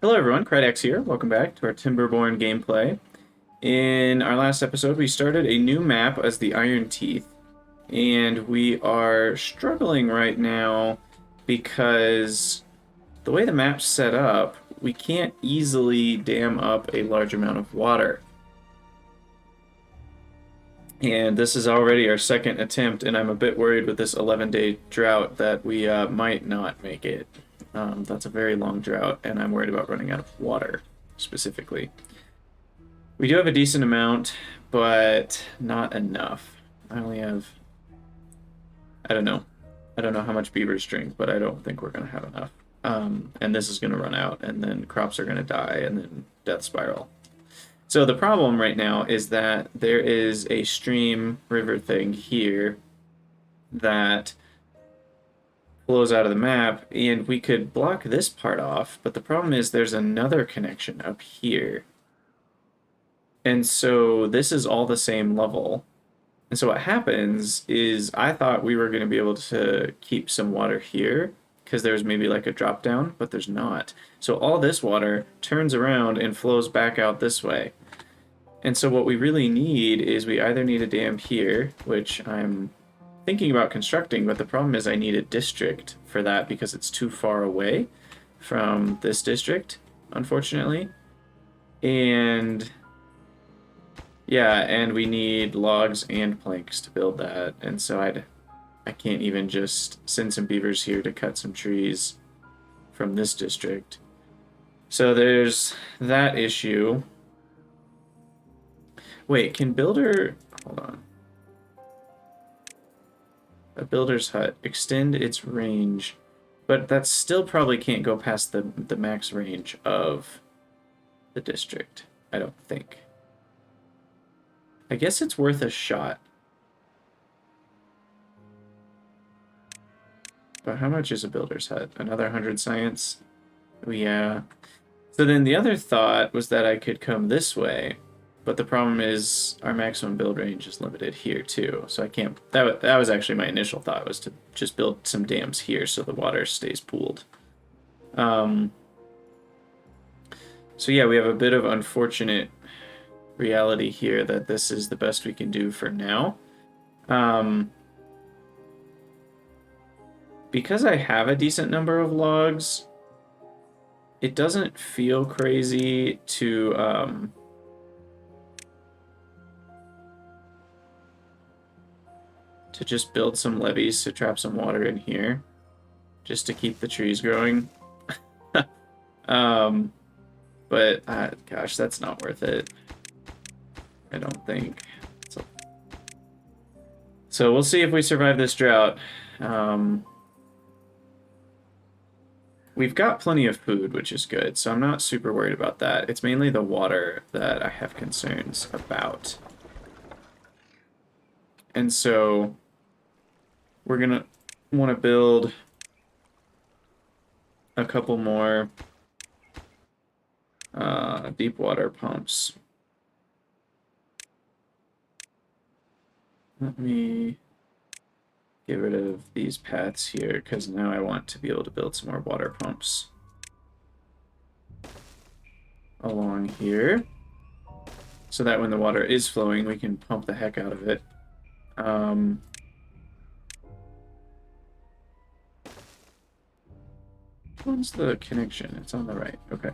Hello everyone, Krydex here. Welcome back to our Timberborn gameplay. In our last episode, we started a new map as the Iron Teeth, and we are struggling right now because the way the map's set up, we can't easily dam up a large amount of water. And this is already our second attempt, and I'm a bit worried with this 11-day drought that we might not make it. That's a very long drought, and I'm worried about running out of water, specifically. We do have a decent amount, but not enough. I only have... I don't know. I don't know how much beavers drink, but I don't think we're going to have enough. And this is going to run out, and then crops are going to die, and then death spiral. So the problem right now is that there is a stream river thing here that flows out of the map, and we could block this part off, but the problem is there's another connection up here. And so this is all the same level. And so what happens is I thought we were going to be able to keep some water here because there's maybe like a drop down, but there's not. So all this water turns around and flows back out this way. And so what we really need is we either need a dam here, which I'm thinking about constructing, but the problem is I need a district for that because it's too far away from this district, unfortunately. And yeah, and we need logs and planks to build that. And so I can't even just send some beavers here to cut some trees from this district. So there's that issue. Wait, can builder... Hold on. A builder's hut. Extend its range. But that still probably can't go past the max range of the district. I don't think. I guess it's worth a shot. But how much is a builder's hut? Another 100 science? Oh, yeah. So then the other thought was that I could come this way. But the problem is our maximum build range is limited here too. So I can't... That was actually my initial thought, was to just build some dams here so the water stays pooled. So yeah, we have a bit of unfortunate reality here that this is the best we can do for now. Because I have a decent number of logs, it doesn't feel crazy to... to just build some levees to trap some water in here, just to keep the trees growing. But gosh, that's not worth it. I don't think. So we'll see if we survive this drought. We've got plenty of food, which is good, so I'm not super worried about that. It's mainly the water that I have concerns about. And so we're gonna want to build a couple more deep water pumps. Let me get rid of these paths here, because now I want to be able to build some more water pumps along here, so that when the water is flowing, we can pump the heck out of it. What's the connection? It's on the right. Okay.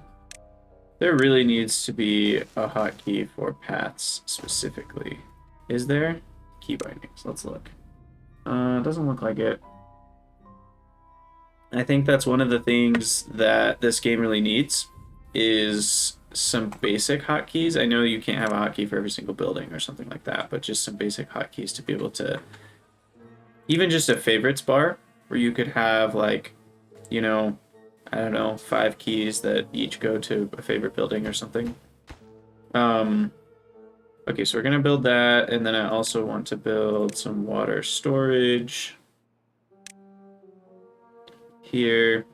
There really needs to be a hotkey for paths specifically. Is there? Key bindings. Let's look. Doesn't look like it. I think that's one of the things that this game really needs is some basic hotkeys. I know you can't have a hotkey for every single building or something like that, but just some basic hotkeys to be able to... Even just a favorites bar, where you could have, like, you know, I don't know, 5 keys that each go to a favorite building or something. Okay, so we're going to build that, and then I also want to build some water storage here.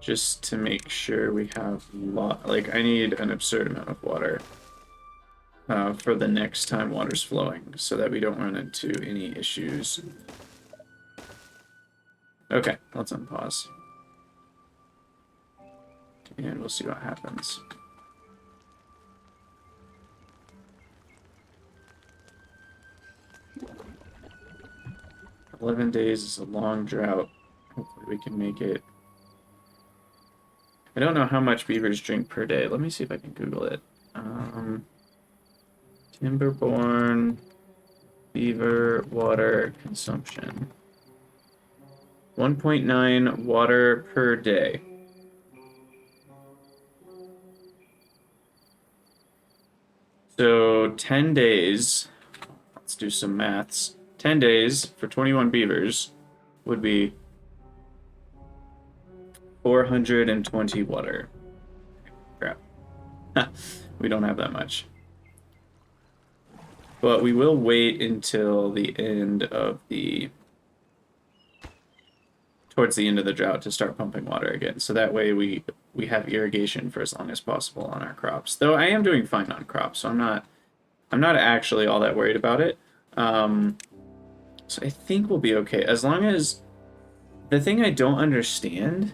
Just to make sure we have like, I need an absurd amount of water. for the next time water's flowing, so that we don't run into any issues. Okay, let's unpause. And we'll see what happens. "11 days is a long drought. Hopefully we can make it." I don't know how much beavers drink per day. Let me see if I can Google it. Timberborn beaver water consumption. 1.9 water per day. So 10 days, let's do some maths. 10 days for 21 beavers would be 420 water. Crap. We don't have that much. But we will wait until the end of towards the end of the drought to start pumping water again. So that way we have irrigation for as long as possible on our crops. Though I am doing fine on crops, so I'm not actually all that worried about it. So I think we'll be okay. As long as... The thing I don't understand,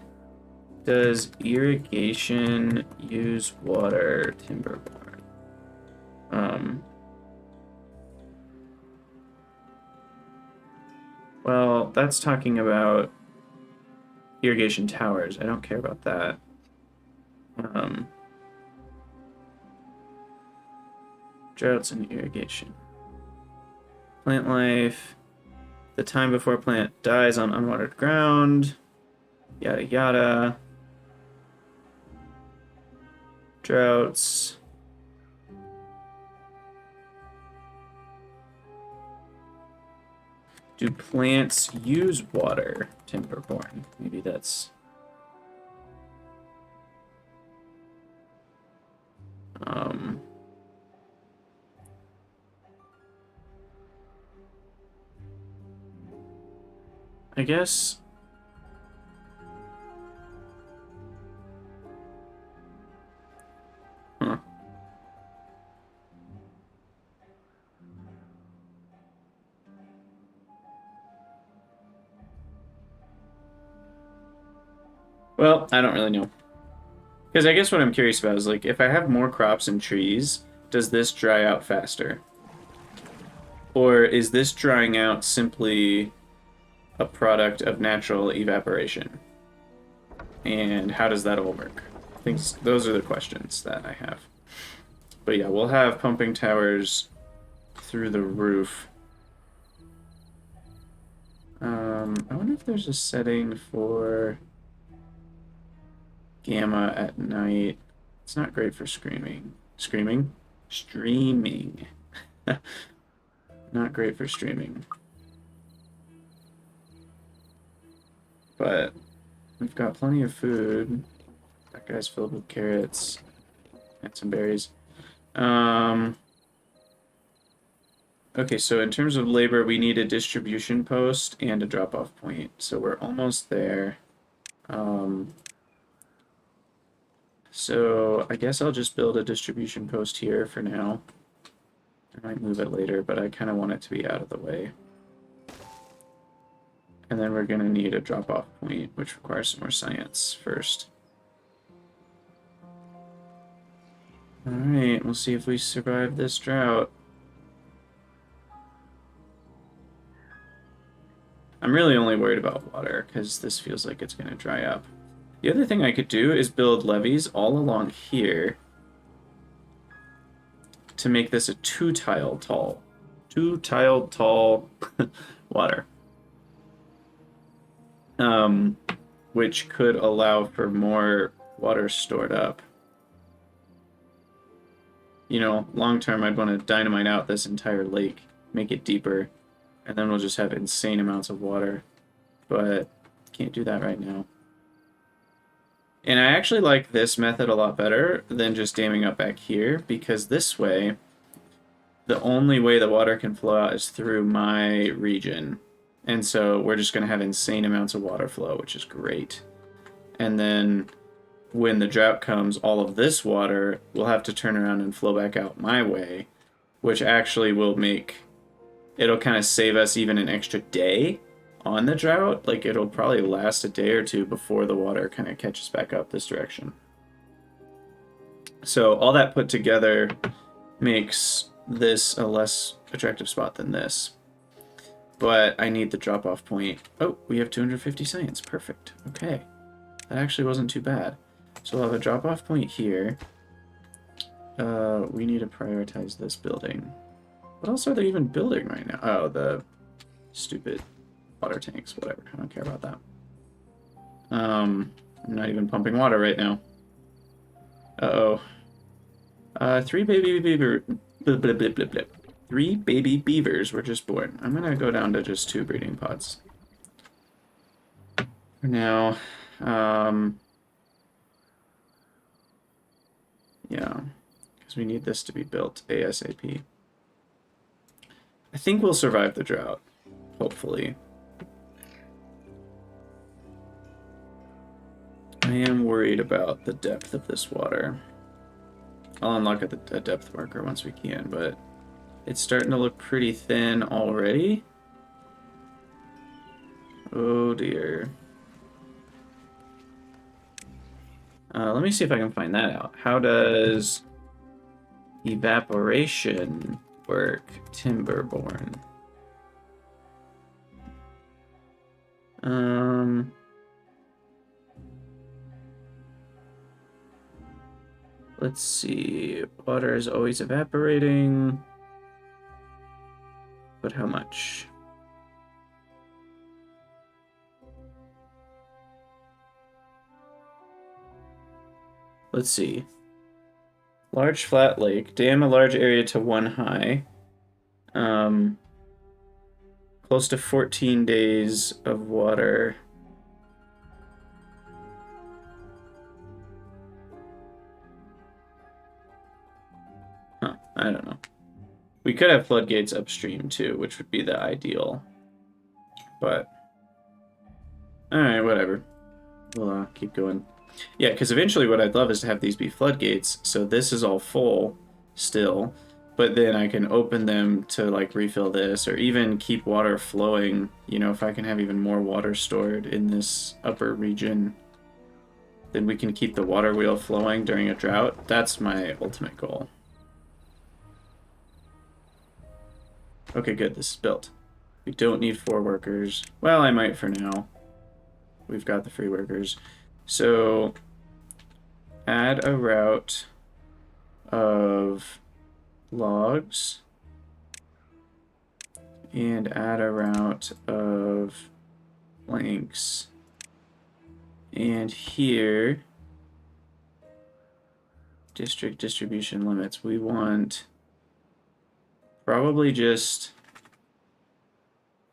does irrigation use water, Timberborn? Well, that's talking about irrigation towers. I don't care about that. Droughts and irrigation. Plant life. The time before plant dies on unwatered ground. Yada yada. Droughts. Do plants use water, Timberborn? Maybe that's... I guess... Huh. Well, I don't really know. Because I guess what I'm curious about is, like, if I have more crops and trees, does this dry out faster? Or is this drying out simply a product of natural evaporation? And how does that all work? I think those are the questions that I have. But yeah, we'll have pumping towers through the roof. I wonder if there's a setting for gamma at night. It's not great for screaming. Streaming. Not great for streaming. But we've got plenty of food. That guy's filled with carrots and some berries. Okay, so in terms of labor, we need a distribution post and a drop-off point. So we're almost there. So I guess I'll just build a distribution post here for now. I might move it later, but I kind of want it to be out of the way. And then we're going to need a drop-off point, which requires some more science first. Alright, we'll see if we survive this drought. I'm really only worried about water, because this feels like it's going to dry up. The other thing I could do is build levees all along here to make this a two-tile tall water. Which could allow for more water stored up. You know, long term, I'd want to dynamite out this entire lake, make it deeper, and then we'll just have insane amounts of water. But can't do that right now. And I actually like this method a lot better than just damming up back here, because this way, the only way the water can flow out is through my region. And so we're just going to have insane amounts of water flow, which is great. And then when the drought comes, all of this water will have to turn around and flow back out my way. which actually will make, it'll kind of save us even an extra day on the drought. Like, it'll probably last a day or two before the water kind of catches back up this direction. So all that put together makes this a less attractive spot than this. But I need the drop-off point. Oh, we have 250 science. Perfect. Okay. That actually wasn't too bad. So we'll have a drop-off point here. We need to prioritize this building. What else are they even building right now? Oh, the stupid water tanks. Whatever. I don't care about that. I'm not even pumping water right now. Uh-oh. 3 baby beaver... Blip, blip, blip, blip, blip. 3 baby beavers were just born. I'm gonna go down to just 2 breeding pods. For now, yeah, because we need this to be built ASAP. I think we'll survive the drought, hopefully. I am worried about the depth of this water. I'll unlock a depth marker once we can, but it's starting to look pretty thin already. Oh dear. Let me see if I can find that out. How does evaporation work? Timberborn. Let's see. Water is always evaporating. But how much? Let's see. Large flat lake. Dam a large area to 1 high. Close to 14 days of water. Huh, I don't know. We could have floodgates upstream too, which would be the ideal. But, alright, whatever. We'll keep going. Yeah, because eventually what I'd love is to have these be floodgates, so this is all full still, but then I can open them to like refill this, or even keep water flowing. You know, if I can have even more water stored in this upper region, then we can keep the water wheel flowing during a drought. That's my ultimate goal. Okay, good, this is built. We don't need 4 workers. Well, I might for now. We've got the free workers. So, add a route of logs and add a route of planks. And here, district distribution limits. We want probably just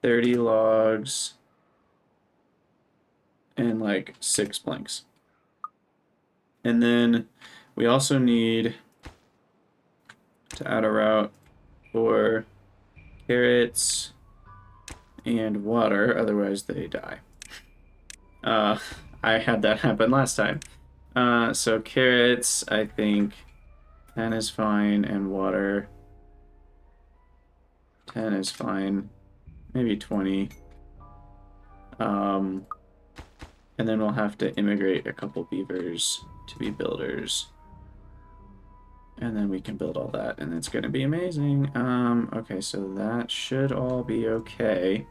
30 logs and like 6 planks. And then we also need to add a route for carrots and water, otherwise they die. I had that happen last time. So carrots, I think 10 is fine, and water 10 is fine, maybe 20. And then we'll have to immigrate a couple beavers to be builders. And then we can build all that, and it's going to be amazing. Okay, so that should all be okay,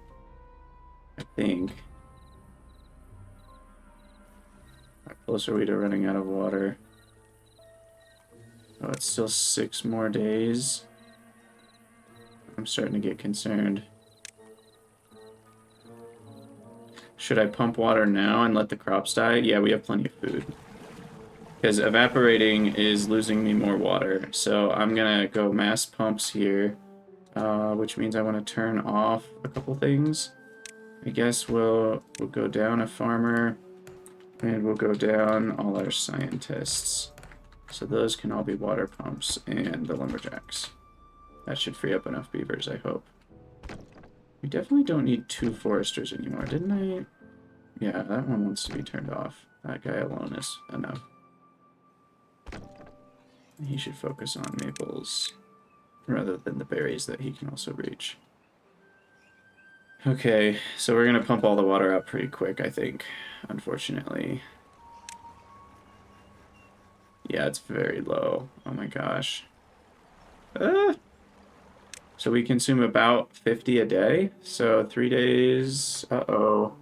I think. How close are we to running out of water? Oh, it's still 6 more days. I'm starting to get concerned. Should I pump water now and let the crops die? Yeah, we have plenty of food. Because evaporating is losing me more water. So I'm going to go mass pumps here, which means I want to turn off a couple things. I guess we'll go down a farmer, and we'll go down all our scientists. So those can all be water pumps and the lumberjacks. That should free up enough beavers, I hope. We definitely don't need 2 foresters anymore, didn't I? Yeah, that one wants to be turned off. That guy alone is enough. He should focus on maples. rather than the berries that he can also reach. Okay, so we're gonna pump all the water out pretty quick, I think, unfortunately. Yeah, it's very low. Oh my gosh. Ah! So we consume about 50 a day. So 3 days. Uh-oh.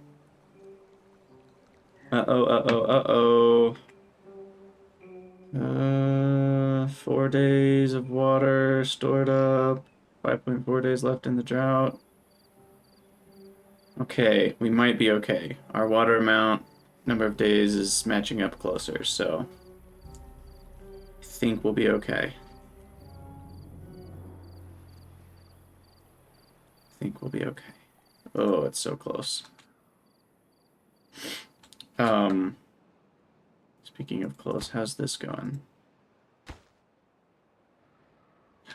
Uh-oh, uh-oh, uh-oh. 4 days of water stored up. 5.4 days left in the drought. Okay, we might be okay. Our water amount, number of days is matching up closer, so I think we'll be okay. I think we'll be okay. Oh, it's so close. Speaking of close, how's this going?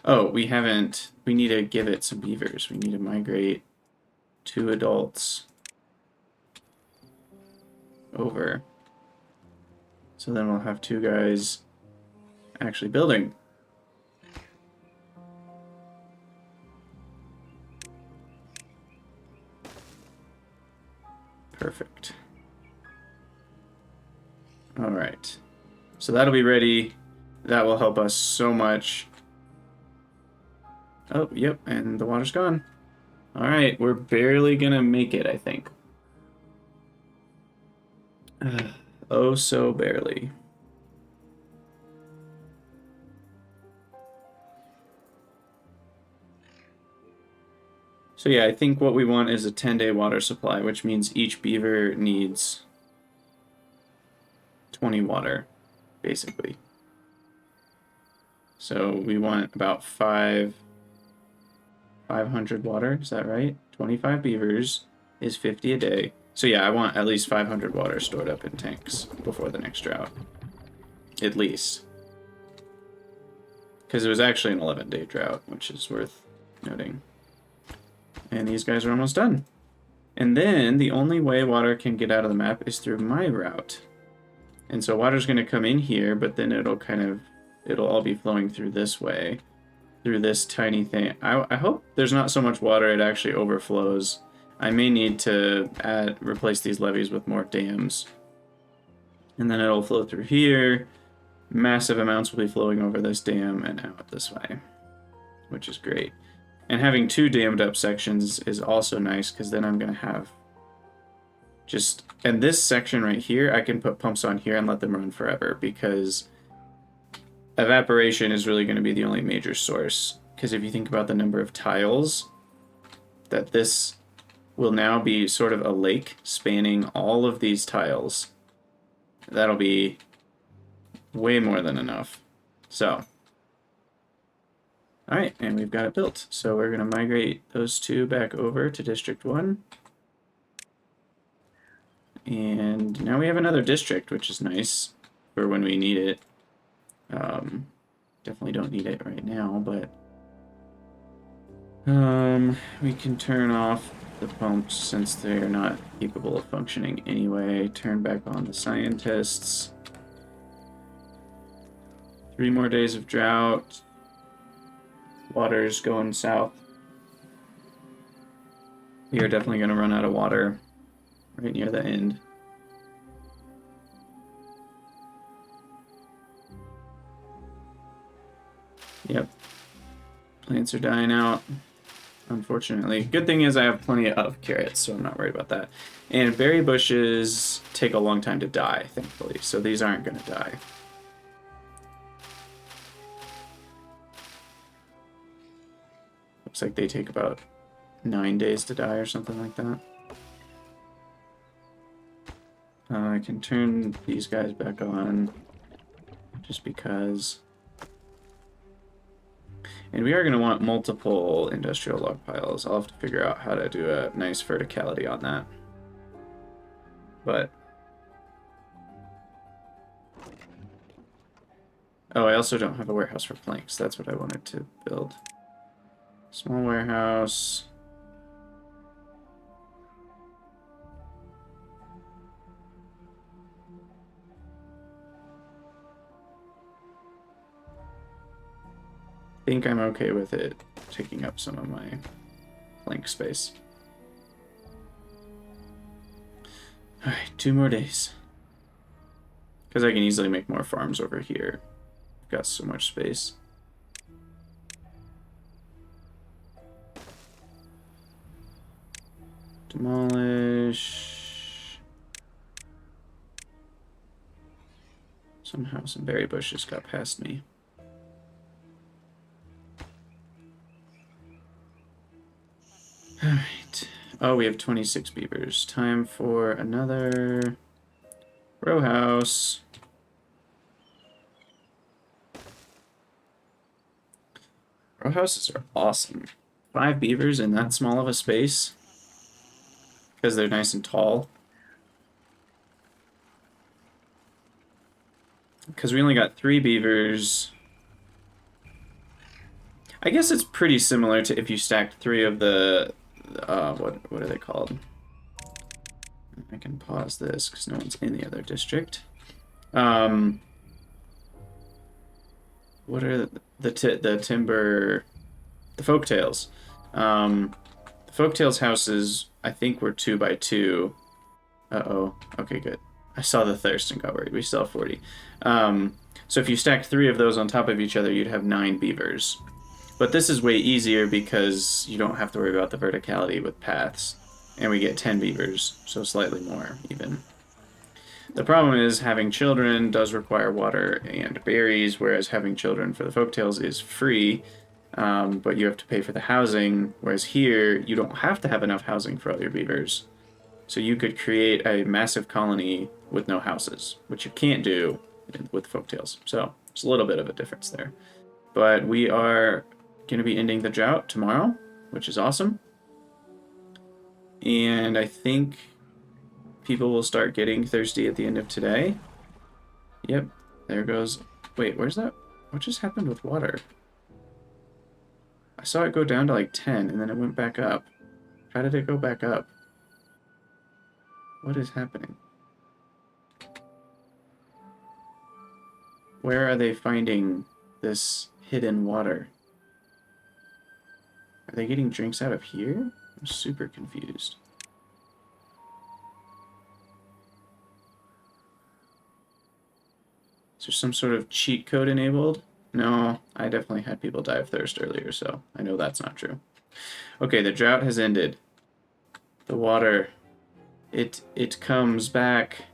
Oh, we need to give it some beavers. We need to migrate 2 adults over. So then we'll have 2 guys actually building. Perfect. All right. So that'll be ready. That will help us so much. Oh, yep, and the water's gone. All right, we're barely gonna make it, I think. Oh, so barely. So yeah, I think what we want is a 10-day water supply, which means each beaver needs 20 water, basically. So we want about 500 water, is that right? 25 beavers is 50 a day. So yeah, I want at least 500 water stored up in tanks before the next drought. At least. Because it was actually an 11-day drought, which is worth noting. And these guys are almost done. And then the only way water can get out of the map is through my route. And so water's going to come in here, but then it'll all be flowing through this way, through this tiny thing. I hope there's not so much water it actually overflows. I may need to replace these levees with more dams. And then it'll flow through here. Massive amounts will be flowing over this dam and out this way, which is great. And having 2 dammed up sections is also nice, because then I'm going to have and this section right here, I can put pumps on here and let them run forever, because evaporation is really going to be the only major source. Because if you think about the number of tiles, that this will now be sort of a lake spanning all of these tiles. That'll be way more than enough. So, alright, and we've got it built. So we're going to migrate those 2 back over to District 1. And now we have another district, which is nice for when we need it. Definitely don't need it right now, but we can turn off the pumps since they're not capable of functioning anyway. Turn back on the scientists. 3 more days of drought. Water's going south. We are definitely going to run out of water right near the end. Yep. Plants are dying out, unfortunately. Good thing is I have plenty of carrots, so I'm not worried about that. And berry bushes take a long time to die, thankfully, so these aren't going to die. Looks like they take about 9 days to die or something like that. I can turn these guys back on just because. And we are going to want multiple industrial log piles. I'll have to figure out how to do a nice verticality on that. But oh, I also don't have a warehouse for planks. That's what I wanted to build. Small warehouse. think I'm okay with it taking up some of my blank space. Alright, 2 more days. Because I can easily make more farms over here. I've got so much space. Demolish. Somehow some berry bushes got past me. Alright. Oh, we have 26 beavers. Time for another row house. Row houses are awesome. 5 beavers in that small of a space. Because they're nice and tall. Because we only got 3 beavers. I guess it's pretty similar to if you stacked 3 of the... what are they called? I can pause this because no one's in the other district. What are the timber... The folktales. The folktales houses, I think, were 2 by 2. Uh-oh. Okay, good. I saw the thirst and got worried. We still have 40. So if you stacked 3 of those on top of each other, you'd have 9 beavers. But this is way easier because you don't have to worry about the verticality with paths. And we get 10 beavers, so slightly more, even. The problem is having children does require water and berries, whereas having children for the folktales is free, but you have to pay for the housing, whereas here, you don't have to have enough housing for all your beavers. So you could create a massive colony with no houses, which you can't do with folktales. So there's a little bit of a difference there. But we are going to be ending the drought tomorrow, which is awesome. And I think people will start getting thirsty at the end of today. Yep, there goes... Wait, where's that? What just happened with water? I saw it go down to like 10, and then it went back up. How did it go back up? What is happening? Where are they finding this hidden water? Are they getting drinks out of here? I'm super confused. Is there some sort of cheat code enabled? No, I definitely had people die of thirst earlier, so I know that's not true. Okay, the drought has ended. The water, it comes back.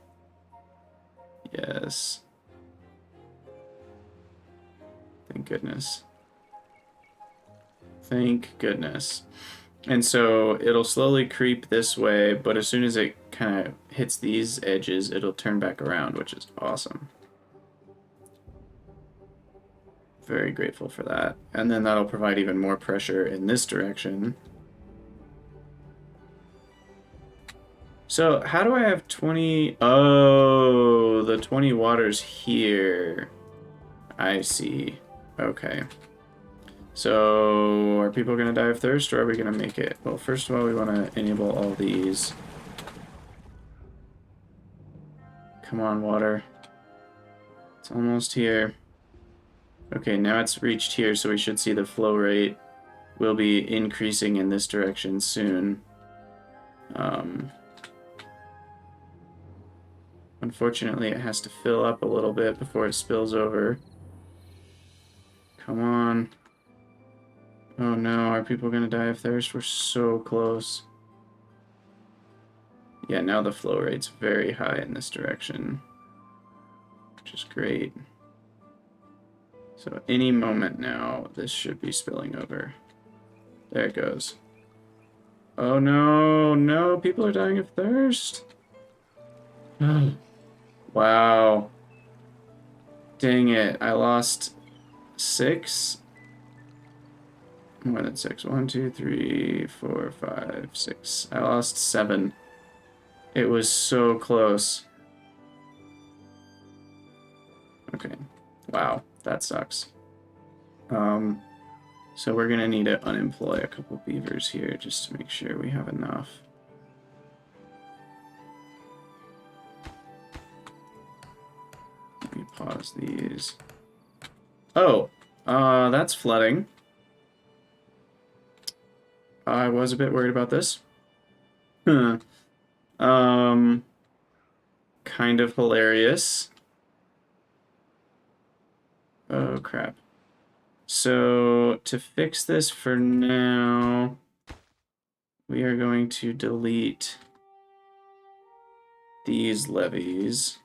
Yes. Thank goodness. Thank goodness. And so it'll slowly creep this way, but as soon as it kind of hits these edges, it'll turn back around, which is awesome. Very grateful for that. And then that'll provide even more pressure in this direction. So how do I have 20? Oh, the 20 water's here. I see. Okay. So, are people going to die of thirst, or are we going to make it? Well, first of all, we want to enable all these. Come on, water. It's almost here. Okay, now it's reached here, so we should see the flow rate will be increasing in this direction soon. Unfortunately, it has to fill up a little bit before it spills over. Come on. Oh no, are people going to die of thirst? We're so close. Yeah, now the flow rate's very high in this direction, which is great. So any moment now, this should be spilling over. There it goes. Oh no, no, people are dying of thirst. Wow. Dang it, I lost 6. More than 6. 1, 2, 3, 4, 5, 6. I lost 7. It was so close. Okay. Wow, that sucks. So we're gonna need to unemploy a couple beavers here just to make sure we have enough. Let me pause these. Oh, That's flooding. I was a bit worried about this. Huh. Um, kind of hilarious. Oh, crap. So, to fix this for now, we are going to delete these levees.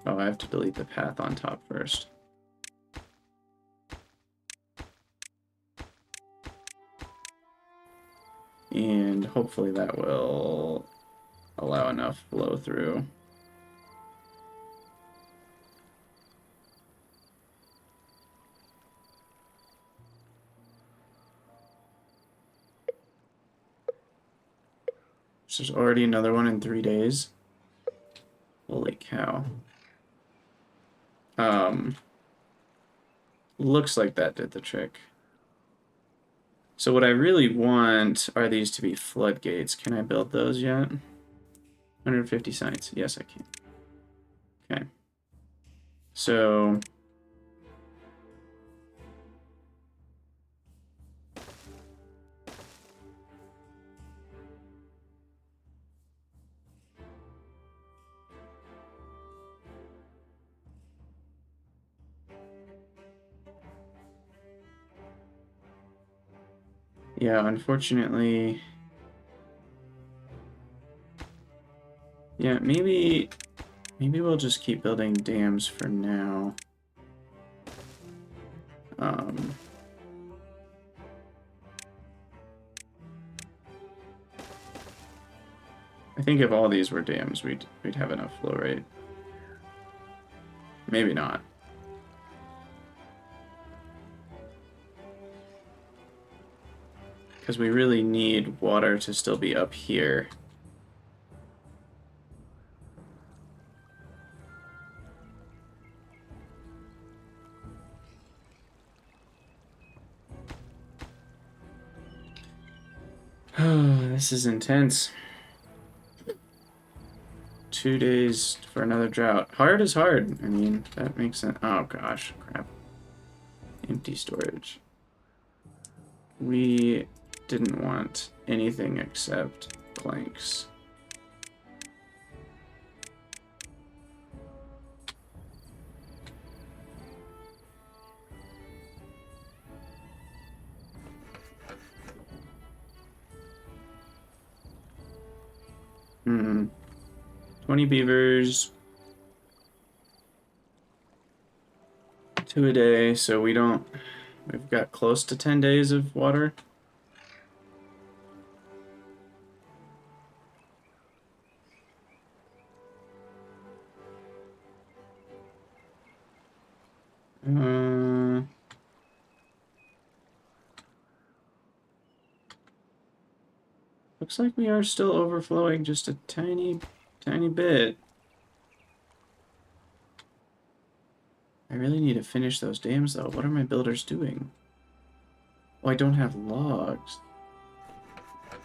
Oh, I have to delete the path on top first. And hopefully that will allow enough flow through. So there's already another one in 3 days. Holy cow. Looks like that did the trick. So what I really want are these to be floodgates. Can I build those yet? 150 sites. Yes, I can. Okay. So yeah, unfortunately, yeah, maybe we'll just keep building dams for now. I think if all these were dams, we'd have enough flow rate. Maybe not. Because we really need water to still be up here. This is intense. 2 days for another drought. Hard is hard. I mean, that makes sense. Oh gosh, crap. Empty storage. We didn't want anything except planks. Hmm. 20 beavers. 2 a day, so we've got close to 10 days of water. Looks like we are still overflowing just a tiny bit. I really need to finish those dams, though. What are my builders doing? Oh, I don't have logs.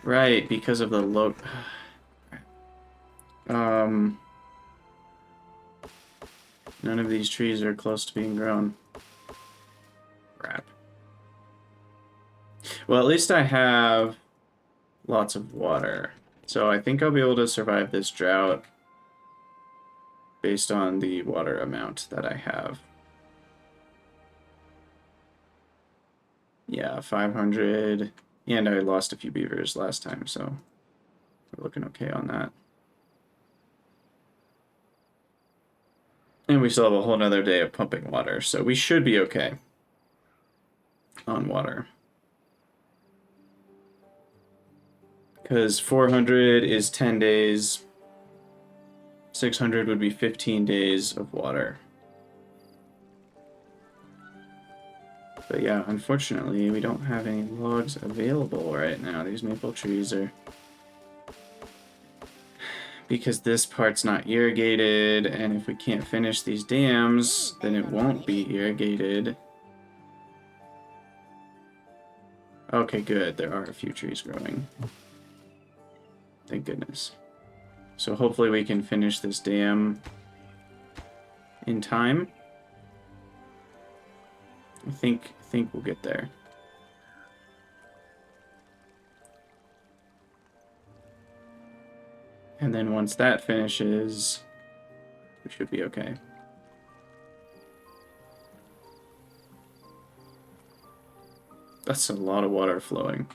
Right, because of the low... None of these trees are close to being grown. Crap. Well, at least I have lots of water. So I think I'll be able to survive this drought based on the water amount that I have. Yeah, 500. And I lost a few beavers last time, so we're looking okay on that. And we still have a whole nother day of pumping water, so we should be okay on water. Because 400 is 10 days. 600 would be 15 days of water. But yeah, unfortunately, we don't have any logs available right now. These maple trees are... Because this part's not irrigated, and if we can't finish these dams, then it won't be irrigated. Okay, good. There are a few trees growing. Thank goodness. So hopefully we can finish this dam in time. I think we'll get there. And then once that finishes, we should be okay. That's a lot of water flowing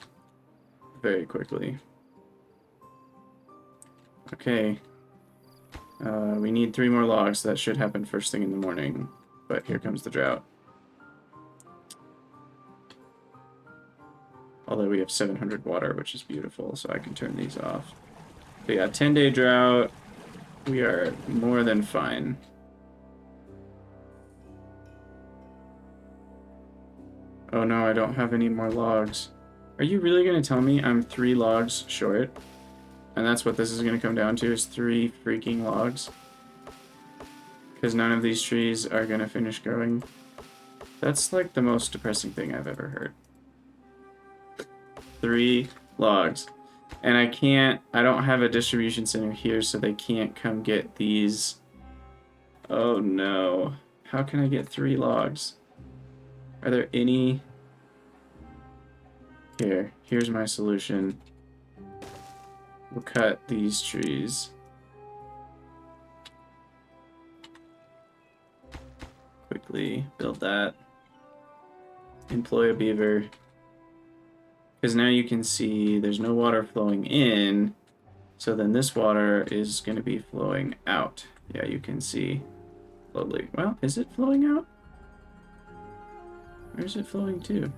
very quickly. Okay. We need 3 more logs. That should happen first thing in the morning. But here comes the drought. Although we have 700 water, which is beautiful, so I can turn these off. But yeah, 10-day drought. We are more than fine. Oh no, I don't have any more logs. Are you really going to tell me I'm 3 logs short? And that's what this is going to come down to, is 3 freaking logs? Because none of these trees are going to finish growing. That's like the most depressing thing I've ever heard. 3 logs. And I don't have a distribution center here, so they can't come get these. Oh no. How can I get 3 logs? Are there any? Here's my solution. We'll cut these trees. Quickly build that. Employ a beaver. Because now you can see there's no water flowing in, so then this water is going to be flowing out. Yeah, you can see slowly. Well, is it flowing out? Where's it flowing to?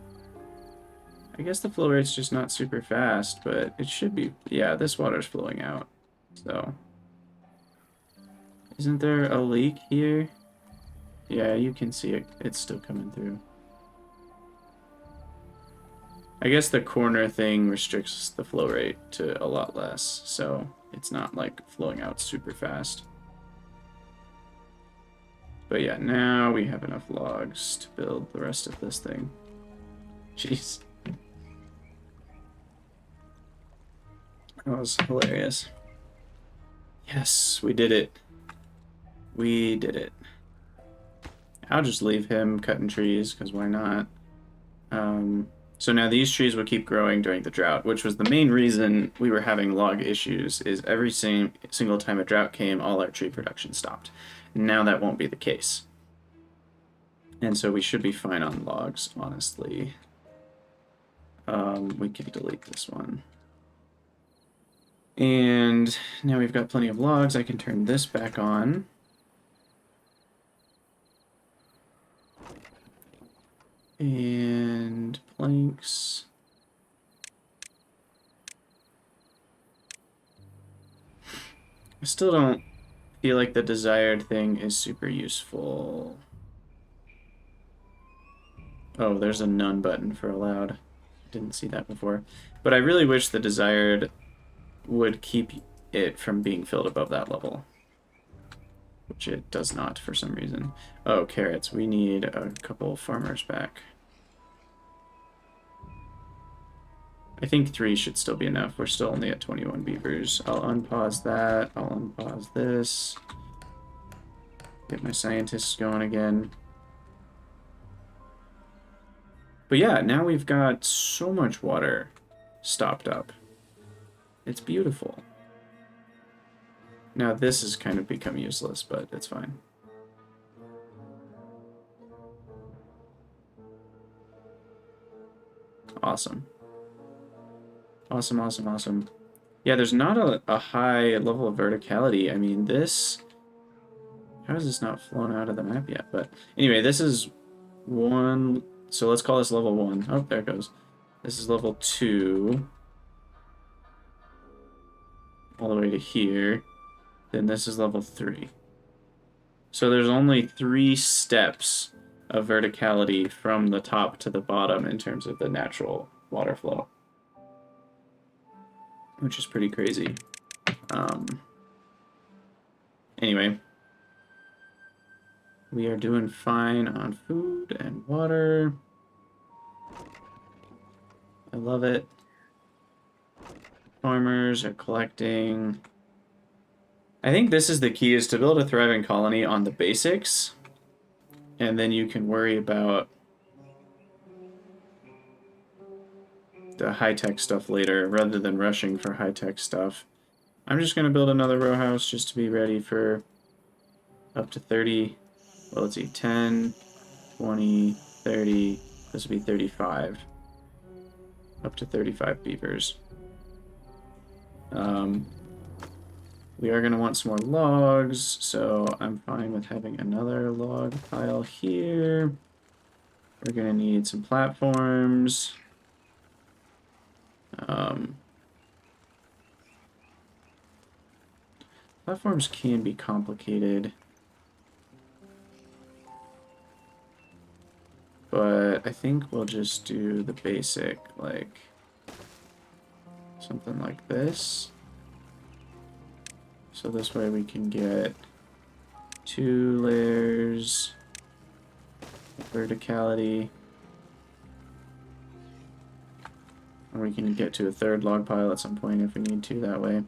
I guess the flow rate's just not super fast, but it should be. Yeah, this water's flowing out. So, isn't there a leak here? Yeah, you can see it. It's still coming through. I guess the corner thing restricts the flow rate to a lot less, so it's not like flowing out super fast. But yeah, now we have enough logs to build the rest of this thing. Jeez. That was hilarious. Yes, we did it. We did it. I'll just leave him cutting trees, because why not? So now these trees will keep growing during the drought, which was the main reason we were having log issues, is every single time a drought came, all our tree production stopped. Now that won't be the case. And so we should be fine on logs, honestly. We can delete this one. And now we've got plenty of logs. I can turn this back on. And planks. I still don't feel like the desired thing is super useful. Oh, there's a none button for allowed. Didn't see that before. But I really wish the desired would keep it from being filled above that level. Which it does not for some reason. Oh, carrots. We need a couple farmers back. I think 3 should still be enough. We're still only at 21 beavers. I'll unpause that. I'll unpause this. Get my scientists going again. But yeah, now we've got so much water stopped up. It's beautiful. Now this has kind of become useless, but it's fine. Awesome. Awesome, awesome, awesome. Yeah, there's not a high level of verticality. I mean, this... How is this not flown out of the map yet? But anyway, this is 1... So let's call this level 1. Oh, there it goes. This is level 2. All the way to here. Then this is level 3. So there's only 3 steps of verticality from the top to the bottom in terms of the natural water flow. Which is pretty crazy. Anyway. We are doing fine on food and water. I love it. Farmers are collecting. I think this is the key, is to build a thriving colony on the basics, and then you can worry about the high-tech stuff later, rather than rushing for high-tech stuff. I'm just going to build another row house just to be ready for up to 30. Well, let's see, 10, 20, 30. This will be 35. Up to 35 beavers. We are going to want some more logs, so I'm fine with having another log pile here. We're going to need some platforms. Platforms can be complicated, but I think we'll just do the basic, like something like this. So this way we can get 2 layers of verticality. And we can get to a 3rd log pile at some point if we need to that way.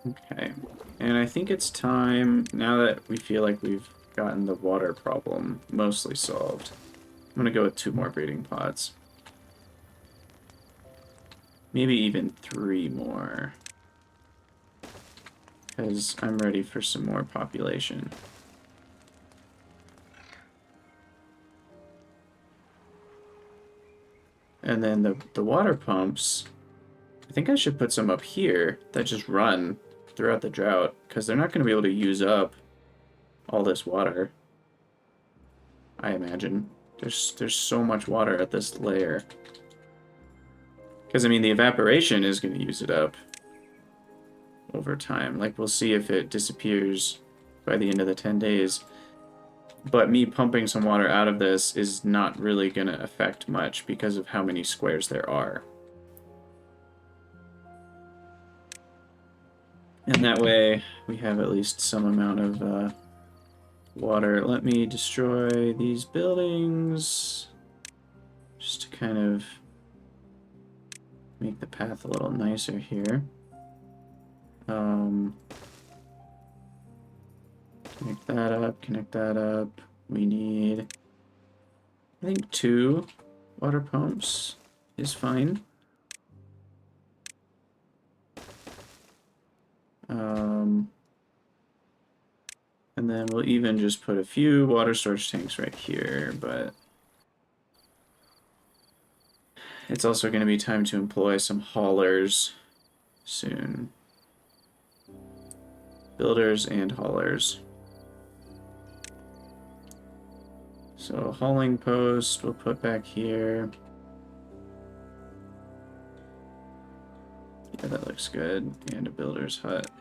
Okay, and I think it's time, now that we feel like we've gotten the water problem mostly solved, I'm going to go with 2 more breeding pods. Maybe even 3 more. Because I'm ready for some more population. And then the water pumps, I think I should put some up here that just run throughout the drought, because they're not going to be able to use up all this water, I imagine. There's so much water at this layer. Because, I mean, the evaporation is going to use it up over time. Like, we'll see if it disappears by the end of the 10 days. But me pumping some water out of this is not really going to affect much because of how many squares there are. And that way, we have at least some amount of water. Let me destroy these buildings, just to kind of make the path a little nicer here. Connect that up, connect that up. We need, I think, 2 water pumps is fine. And then we'll even just put a few water storage tanks right here, but it's also going to be time to employ some haulers soon. Builders and haulers. So hauling post we'll put back here. Yeah, that looks good. And a builder's hut.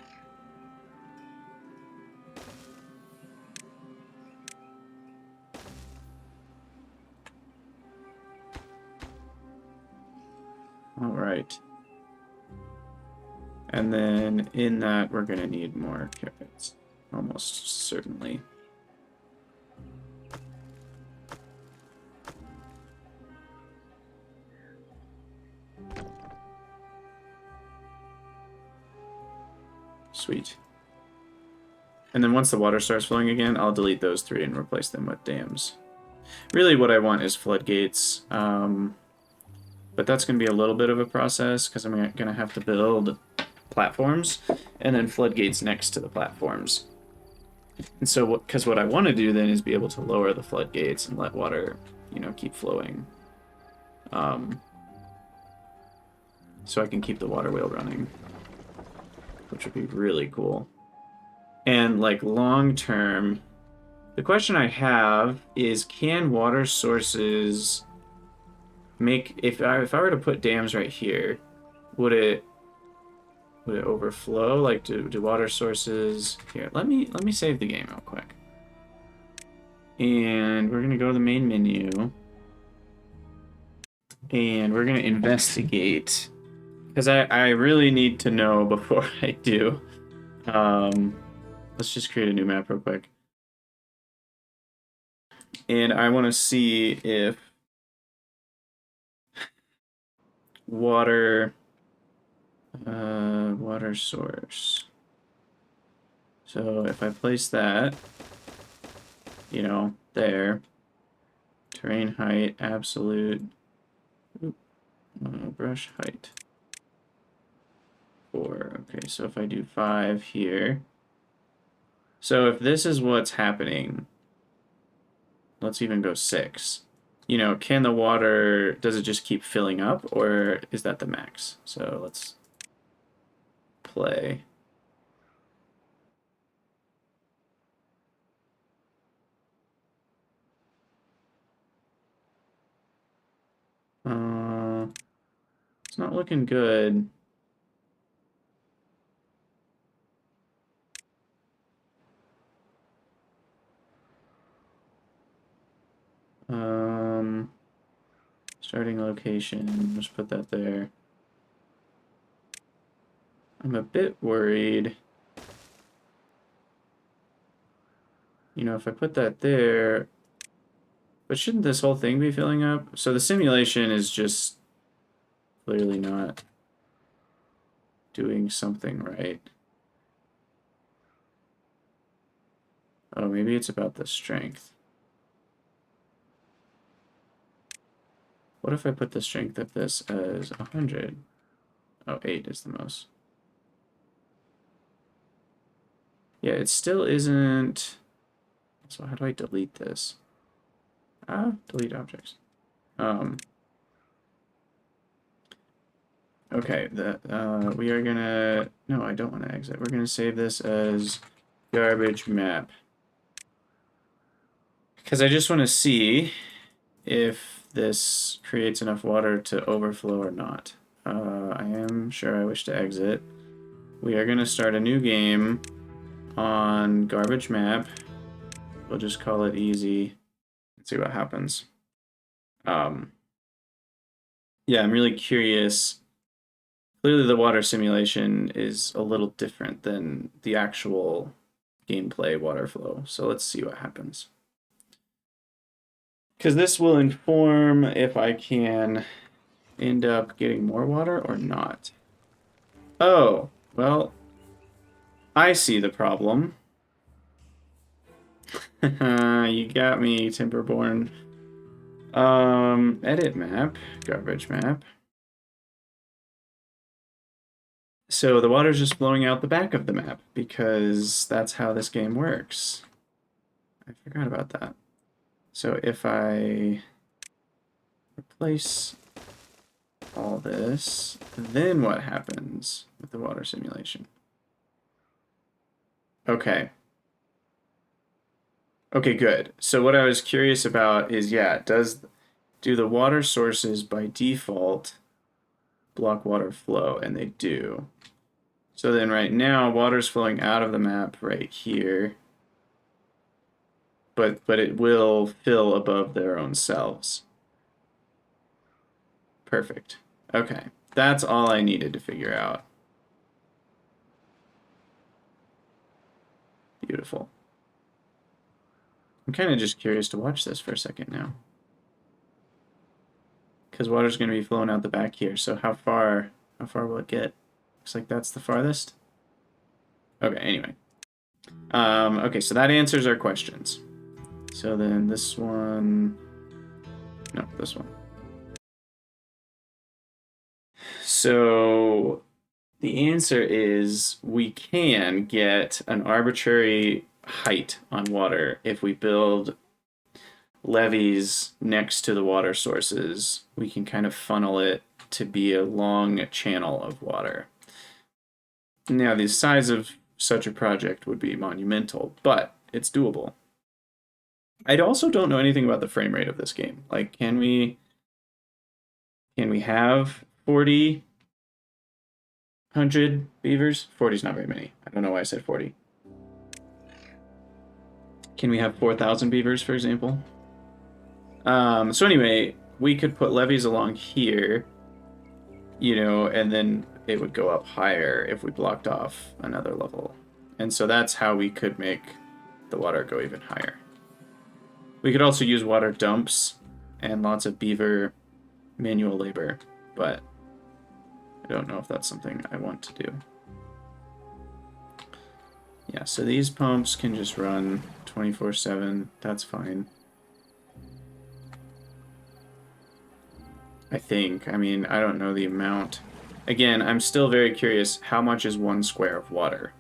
All right. And then in that, we're going to need more carrots, almost certainly. Sweet. And then once the water starts flowing again, I'll delete those 3 and replace them with dams. Really what I want is floodgates. But that's going to be a little bit of a process because I'm going to have to build platforms and then floodgates next to the platforms. And so, because what I want to do then is be able to lower the floodgates and let water, you know, keep flowing. So I can keep the water wheel running, which would be really cool. And like long term, the question I have is, can water sources make, if I were to put dams right here, would it overflow? Like, do water sources here? Let me save the game real quick. And we're gonna go to the main menu, and we're gonna investigate, because I really need to know before I do. Let's just create a new map real quick. And I want to see if water source. So if I place that, you know, there, terrain height, absolute, brush height, 4. Okay, so if I do 5 here, so if this is what's happening, let's even go 6. You know, can the water, does it just keep filling up, or is that the max? So let's play. It's not looking good. Starting location, just put that there. I'm a bit worried. You know, if I put that there, but shouldn't this whole thing be filling up? So the simulation is just clearly not doing something right. Oh, maybe it's about the strength. What if I put the strength of this as 100? Oh, 8 is the most. Yeah, it still isn't. So how do I delete this? Delete objects. Okay, we are gonna, no, I don't want to exit. We're gonna save this as garbage map. Because I just want to see if this creates enough water to overflow or not. I am sure I wish to exit. We are gonna start a new game on garbage map. We'll just call it easy. Let's see what happens. Yeah, I'm really curious. Clearly the water simulation is a little different than the actual gameplay water flow. So let's see what happens. Because this will inform if I can end up getting more water or not. Oh, well, I see the problem. You got me, Timberborn. Edit map, garbage map. So the water's just flowing out the back of the map because that's how this game works. I forgot about that. So if I replace all this, then what happens with the water simulation? Okay. Okay, good. So what I was curious about is, yeah, do the water sources by default block water flow? And they do. So then right now, water's flowing out of the map right here. But it will fill above their own selves. Perfect. Okay. That's all I needed to figure out. Beautiful. I'm kind of just curious to watch this for a second now. Because water's going to be flowing out the back here. So how far will it get? Looks like that's the farthest. Okay, anyway. Okay, so that answers our questions. So then this one... No, this one. So the answer is we can get an arbitrary height on water if we build levees next to the water sources. We can kind of funnel it to be a long channel of water. Now, the size of such a project would be monumental, but it's doable. I also don't know anything about the frame rate of this game. Like, can we have 40, 100 beavers? 40 is not very many. I don't know why I said 40. Can we have 4,000 beavers, for example? So anyway, we could put levees along here, you know, and then it would go up higher if we blocked off another level. And so that's how we could make the water go even higher. We could also use water dumps and lots of beaver manual labor, but I don't know if that's something I want to do. Yeah, so these pumps can just run 24/7. That's fine. I think. I mean, I don't know the amount. Again, I'm still very curious. How much is 1 square of water?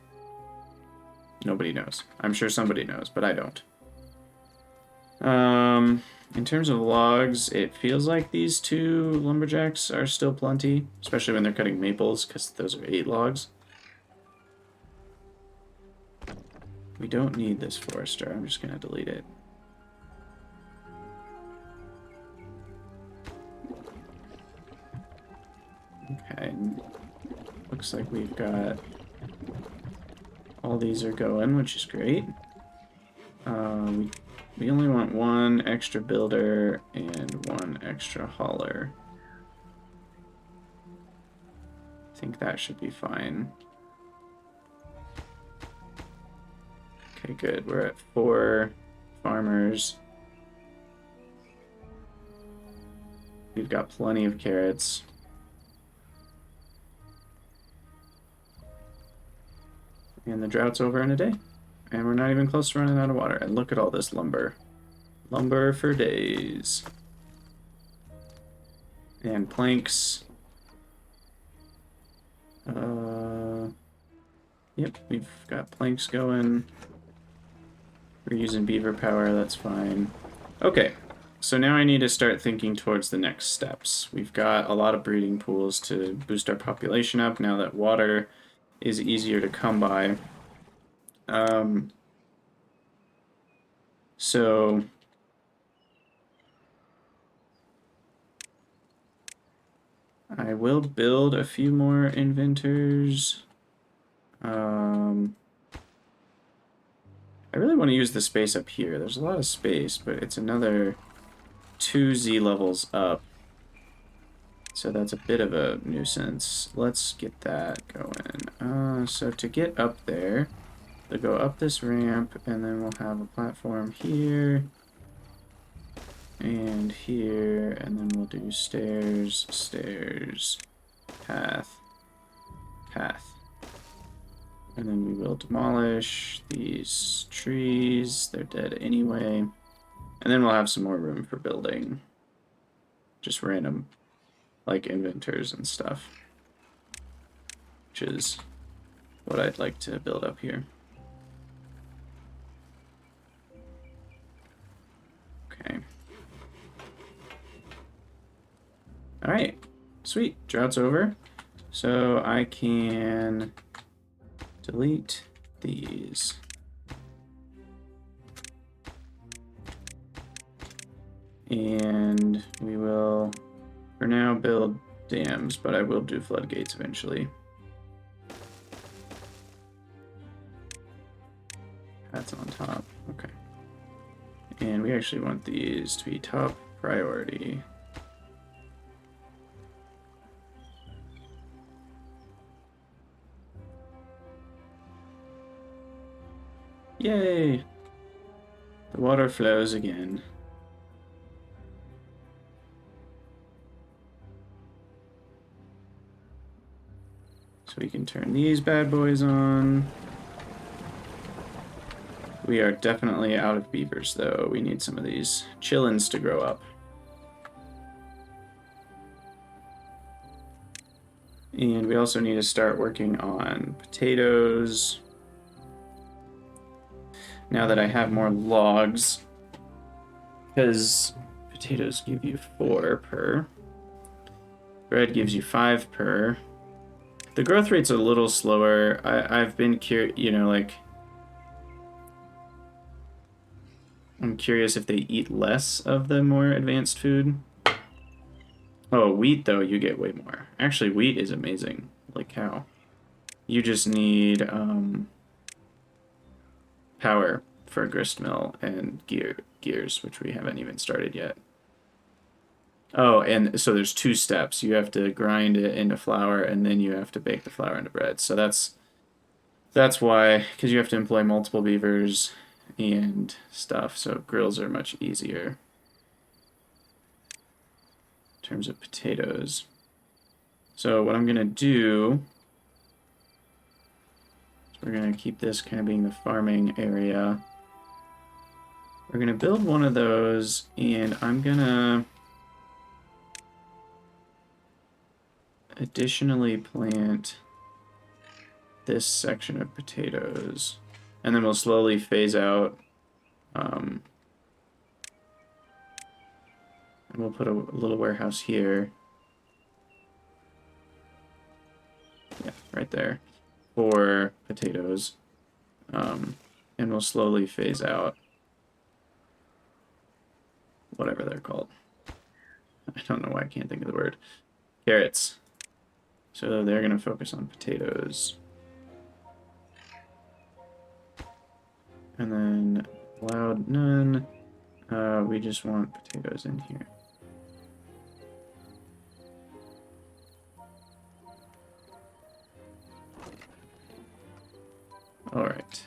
Nobody knows. I'm sure somebody knows, but I don't. In terms of logs, it feels like these 2 lumberjacks are still plenty, especially when they're cutting maples, because those are 8 logs. We don't need this forester. I'm just going to delete it. Okay. Looks like we've got... all these are going, which is great. We only want 1 extra builder and 1 extra hauler. I think that should be fine. Okay, good. We're at 4 farmers. We've got plenty of carrots. And the drought's over in a day. And we're not even close to running out of water. And look at all this lumber. Lumber for days. And planks. Yep, we've got planks going. We're using beaver power, that's fine. Okay, so now I need to start thinking towards the next steps. We've got a lot of breeding pools to boost our population up now that water is easier to come by. So I will build a few more inventors. I really want to use the space up here. There's a lot of space, but it's another 2 Z levels up. So that's a bit of a nuisance. Let's get that going. So to get up there, they'll go up this ramp, and then we'll have a platform here, and here, and then we'll do stairs, stairs, path, path. And then we will demolish these trees. They're dead anyway. And then we'll have some more room for building. Just random, like, inventors and stuff. Which is what I'd like to build up here. Okay. Alright. Sweet. Drought's over. So I can delete these. And we will, for now, build dams, but I will do floodgates eventually. That's on top. Okay. And we actually want these to be top priority. Yay! The water flows again. So we can turn these bad boys on. We are definitely out of beavers, though. We need some of these chillins to grow up. And we also need to start working on potatoes. Now that I have more logs, because potatoes give you 4 per. Bread gives you 5 per. The growth rate's a little slower. I've been curious, you know, like, I'm curious if they eat less of the more advanced food. Oh, wheat, though, you get way more. Actually, wheat is amazing. Like cow. You just need power for a grist mill and gears, which we haven't even started yet. Oh, and so there's 2 steps. You have to grind it into flour, and then you have to bake the flour into bread. So that's why, because you have to employ multiple beavers, and stuff, so grills are much easier in terms of potatoes. So what I'm going to do is we're going to keep this kind of being the farming area. We're going to build one of those, and I'm going to additionally plant this section of potatoes, and then we'll slowly phase out. And we'll put a little warehouse here. Yeah, right there for potatoes. And we'll slowly phase out whatever they're called. I don't know why I can't think of the word. Carrots. So they're going to focus on potatoes. And then allowed none. We just want potatoes in here. Alright.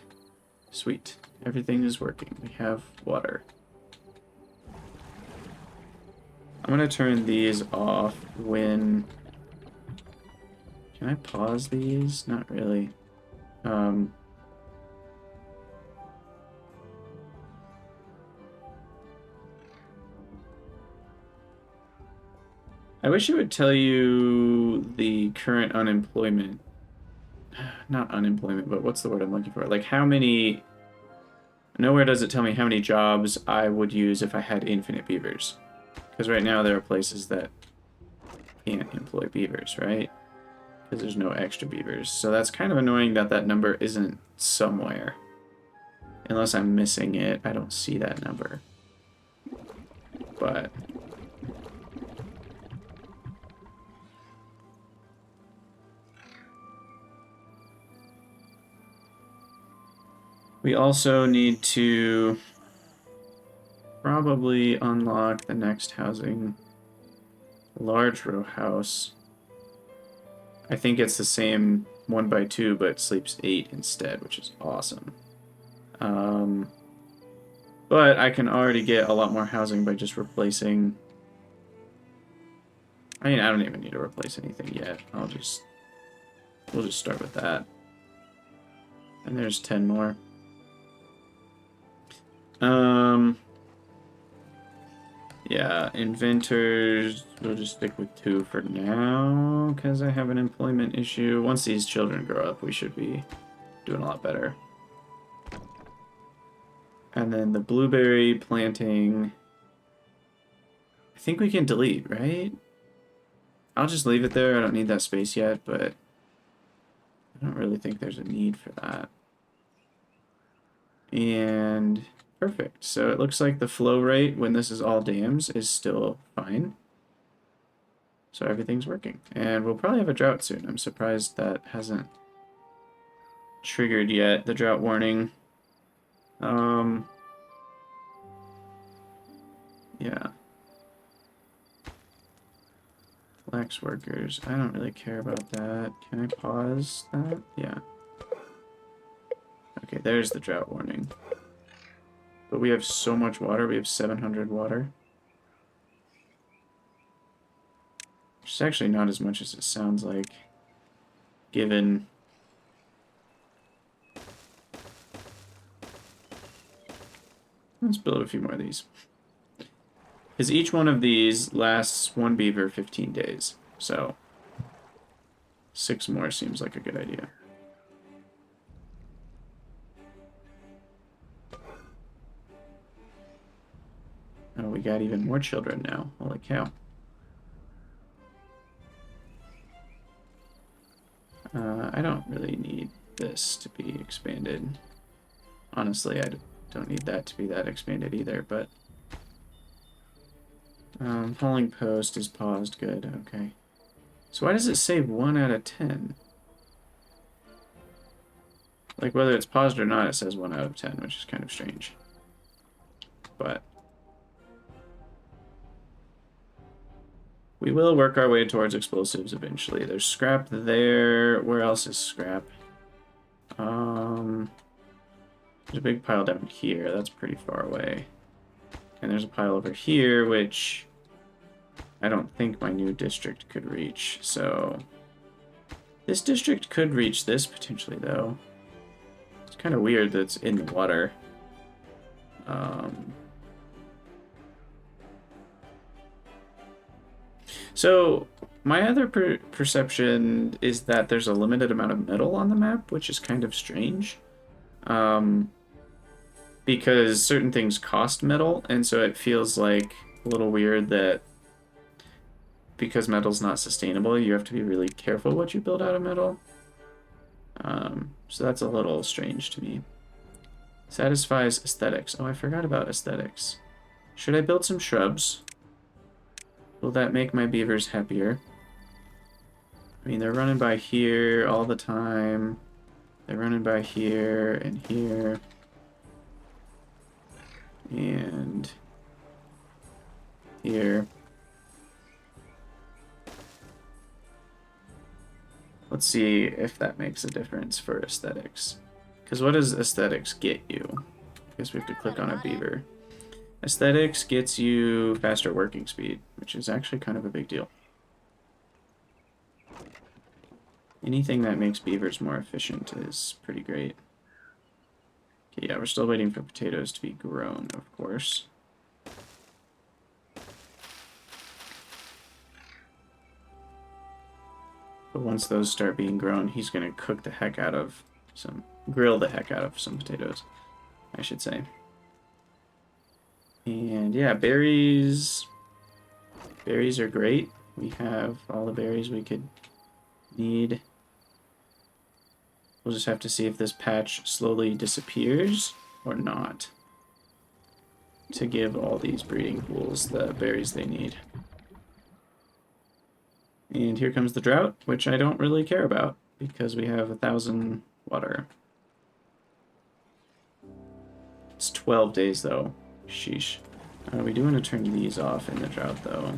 Sweet. Everything is working. We have water. I'm going to turn these off when... Can I pause these? Not really. I wish it would tell you the current unemployment. Not unemployment, but what's the word I'm looking for? Like how many... Nowhere does it tell me how many jobs I would use if I had infinite beavers. Because right now there are places that can't employ beavers, right? Because there's no extra beavers. So that's kind of annoying that that number isn't somewhere. Unless I'm missing it, I don't see that number. But... we also need to probably unlock the next housing. Large row house. I think it's the same 1x2, but sleeps 8 instead, which is awesome. But I can already get a lot more housing by just replacing... I mean, I don't even need to replace anything yet. We'll just start with that. And there's 10 more. Yeah, inventors, we'll just stick with 2 for now, because I have an employment issue. Once these children grow up, we should be doing a lot better. And then the blueberry planting, I think we can delete, right? I'll just leave it there. I don't need that space yet, but I don't really think there's a need for that. And... perfect. So it looks like the flow rate when this is all dams is still fine. So everything's working. And we'll probably have a drought soon. I'm surprised that hasn't triggered yet, the drought warning. Yeah. Flex workers. I don't really care about that. Can I pause that? Yeah. Okay, there's the drought warning. But we have so much water. We have 700 water. Which is actually not as much as it sounds like, given... Let's build a few more of these. Because each one of these lasts 1 beaver 15 days. So 6 more seems like a good idea. Oh, we got even more children now. Holy cow. I don't really need this to be expanded. Honestly, I don't need that to be that expanded either, but... hauling post is paused. Good, okay. So why does it say 1 out of 10? Like, whether it's paused or not, it says 1 out of 10, which is kind of strange. But... we will work our way towards explosives eventually. There's scrap there. Where else is scrap? There's a big pile down here. That's pretty far away. And there's a pile over here, which I don't think my new district could reach. So this district could reach this potentially, though. It's kind of weird that it's in the water. So my other perception is that there's a limited amount of metal on the map, which is kind of strange. Because certain things cost metal, and so it feels like a little weird that because metal's not sustainable, you have to be really careful what you build out of metal. So that's a little strange to me. Satisfies aesthetics. Oh, I forgot about aesthetics. Should I build some shrubs? Will that make my beavers happier? I mean, they're running by here all the time. They're running by here and here. And here. Let's see if that makes a difference for aesthetics. Because what does aesthetics get you? I guess we have to click on a beaver. Aesthetics gets you faster working speed, which is actually kind of a big deal. Anything that makes beavers more efficient is pretty great. Okay, yeah, we're still waiting for potatoes to be grown, of course. But once those start being grown, he's going to cook the heck out of some... grill the heck out of some potatoes, I should say. And yeah, berries. Berries are great. We have all the berries we could need. We'll just have to see if this patch slowly disappears or not to give all these breeding pools the berries they need. And here comes the drought, which I don't really care about because we have 1,000 water. It's 12 days though. Sheesh. We do want to turn these off in the drought though.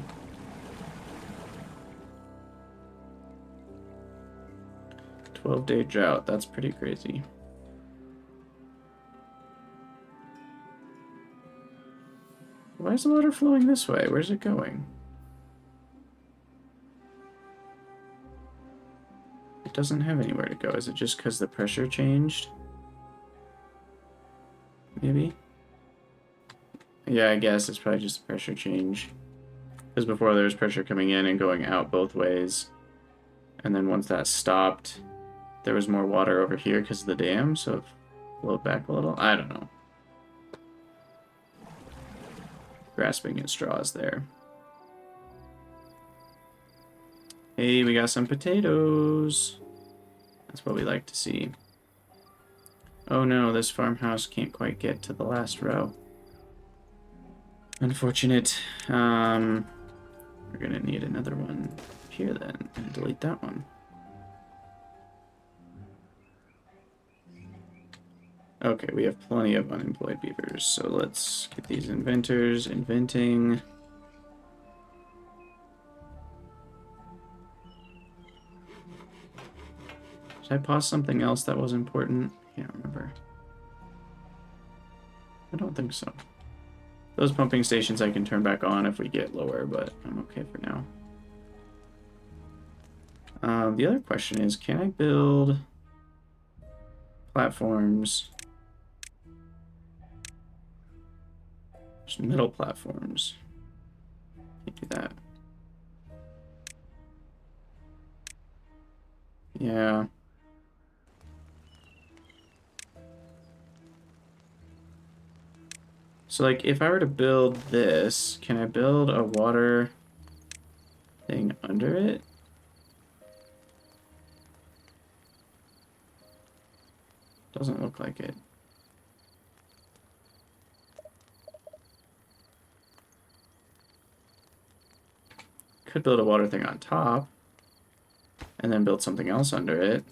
"12-day drought," that's pretty crazy. Why is the water flowing this way? Where's it going? It doesn't have anywhere to go. Is it just because the pressure changed? Maybe? Yeah, I guess it's probably just a pressure change. Because before there was pressure coming in and going out both ways. And then once that stopped, there was more water over here because of the dam, so it flowed back a little. I don't know. Grasping at straws there. Hey, we got some potatoes. That's what we like to see. Oh no, this farmhouse can't quite get to the last row. Unfortunate. We're gonna need another one here then, and delete that one. Okay, we have plenty of unemployed beavers, so let's get these inventors inventing. Did I pause something else that was important? I can't remember. I don't think so. Those pumping stations I can turn back on if we get lower, but I'm okay for now. The other question is, can I build platforms? Just middle platforms. Can't do that. Yeah. So, like, if I were to build this, can I build a water thing under it? Doesn't look like it. Could build a water thing on top, and then build something else under it.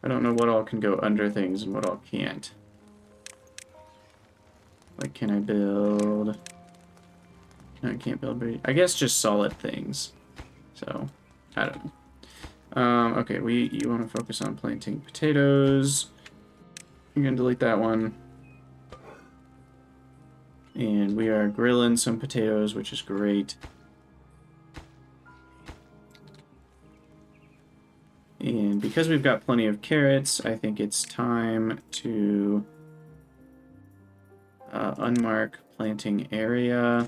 I don't know what all can go under things and what all can't. Like, can I build... No, I can't build... I guess just solid things. So, I don't know. Okay, you want to focus on planting potatoes. I'm gonna delete that one. And we are grilling some potatoes, which is great. And because we've got plenty of carrots, I think it's time to unmark planting area.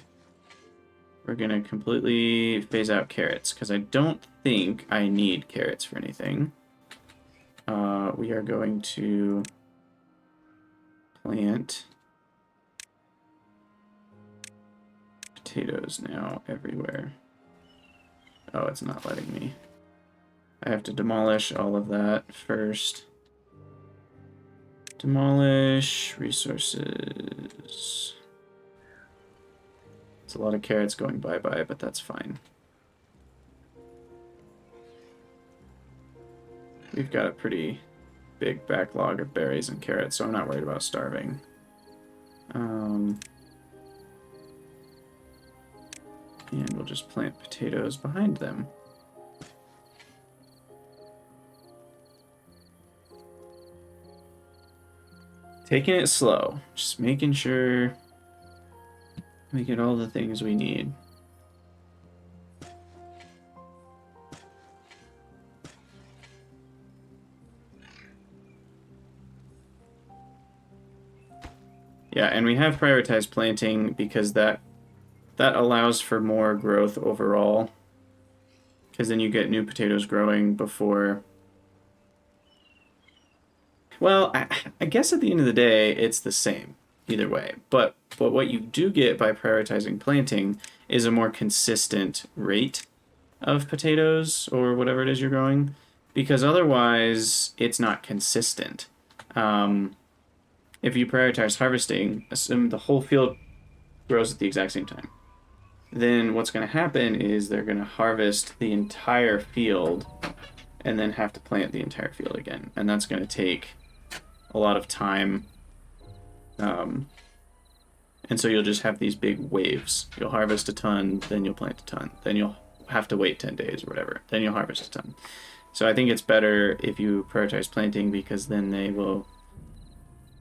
We're going to completely phase out carrots, because I don't think I need carrots for anything. We are going to plant potatoes now everywhere. Oh, it's not letting me. I have to demolish all of that first. Demolish resources. It's a lot of carrots going bye-bye, but that's fine. We've got a pretty big backlog of berries and carrots, so I'm not worried about starving. And we'll just plant potatoes behind them. Taking it slow, just making sure we get all the things we need. Yeah, and we have prioritized planting because that allows for more growth overall. Because then you get new potatoes growing before... Well, I guess at the end of the day, it's the same either way. But what you do get by prioritizing planting is a more consistent rate of potatoes or whatever it is you're growing. Because otherwise, it's not consistent. If you prioritize harvesting, assume the whole field grows at the exact same time. Then what's going to happen is they're going to harvest the entire field and then have to plant the entire field again. And that's going to take a lot of time. And so you'll just have these big waves. You'll harvest a ton, then you'll plant a ton. Then you'll have to wait 10 days or whatever. Then you'll harvest a ton. So I think it's better if you prioritize planting because then they will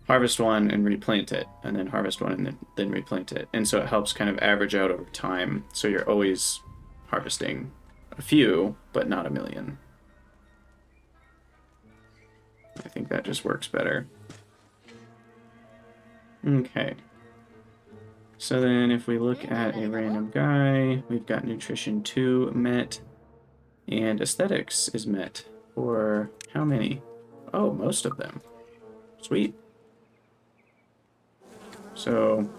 harvest one and replant it, and then harvest one and then replant it. And so it helps kind of average out over time. So you're always harvesting a few, but not a million. I think that just works better. Okay. So then if we look at a random guy, we've got nutrition 2 met, and aesthetics is met. For how many? Oh, most of them. Sweet. So,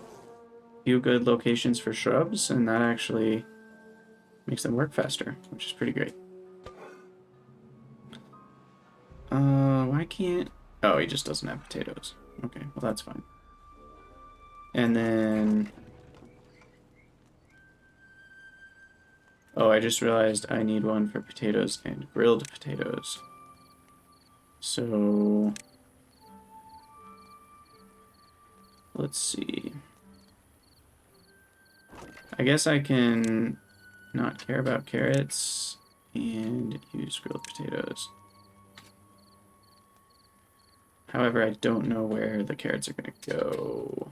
a few good locations for shrubs, and that actually makes them work faster, which is pretty great. Why can't... Oh, he just doesn't have potatoes. Okay, well that's fine. And then... Oh, I just realized I need one for potatoes and grilled potatoes. So... Let's see. I guess I can not care about carrots and use grilled potatoes. However, I don't know where the carrots are going to go.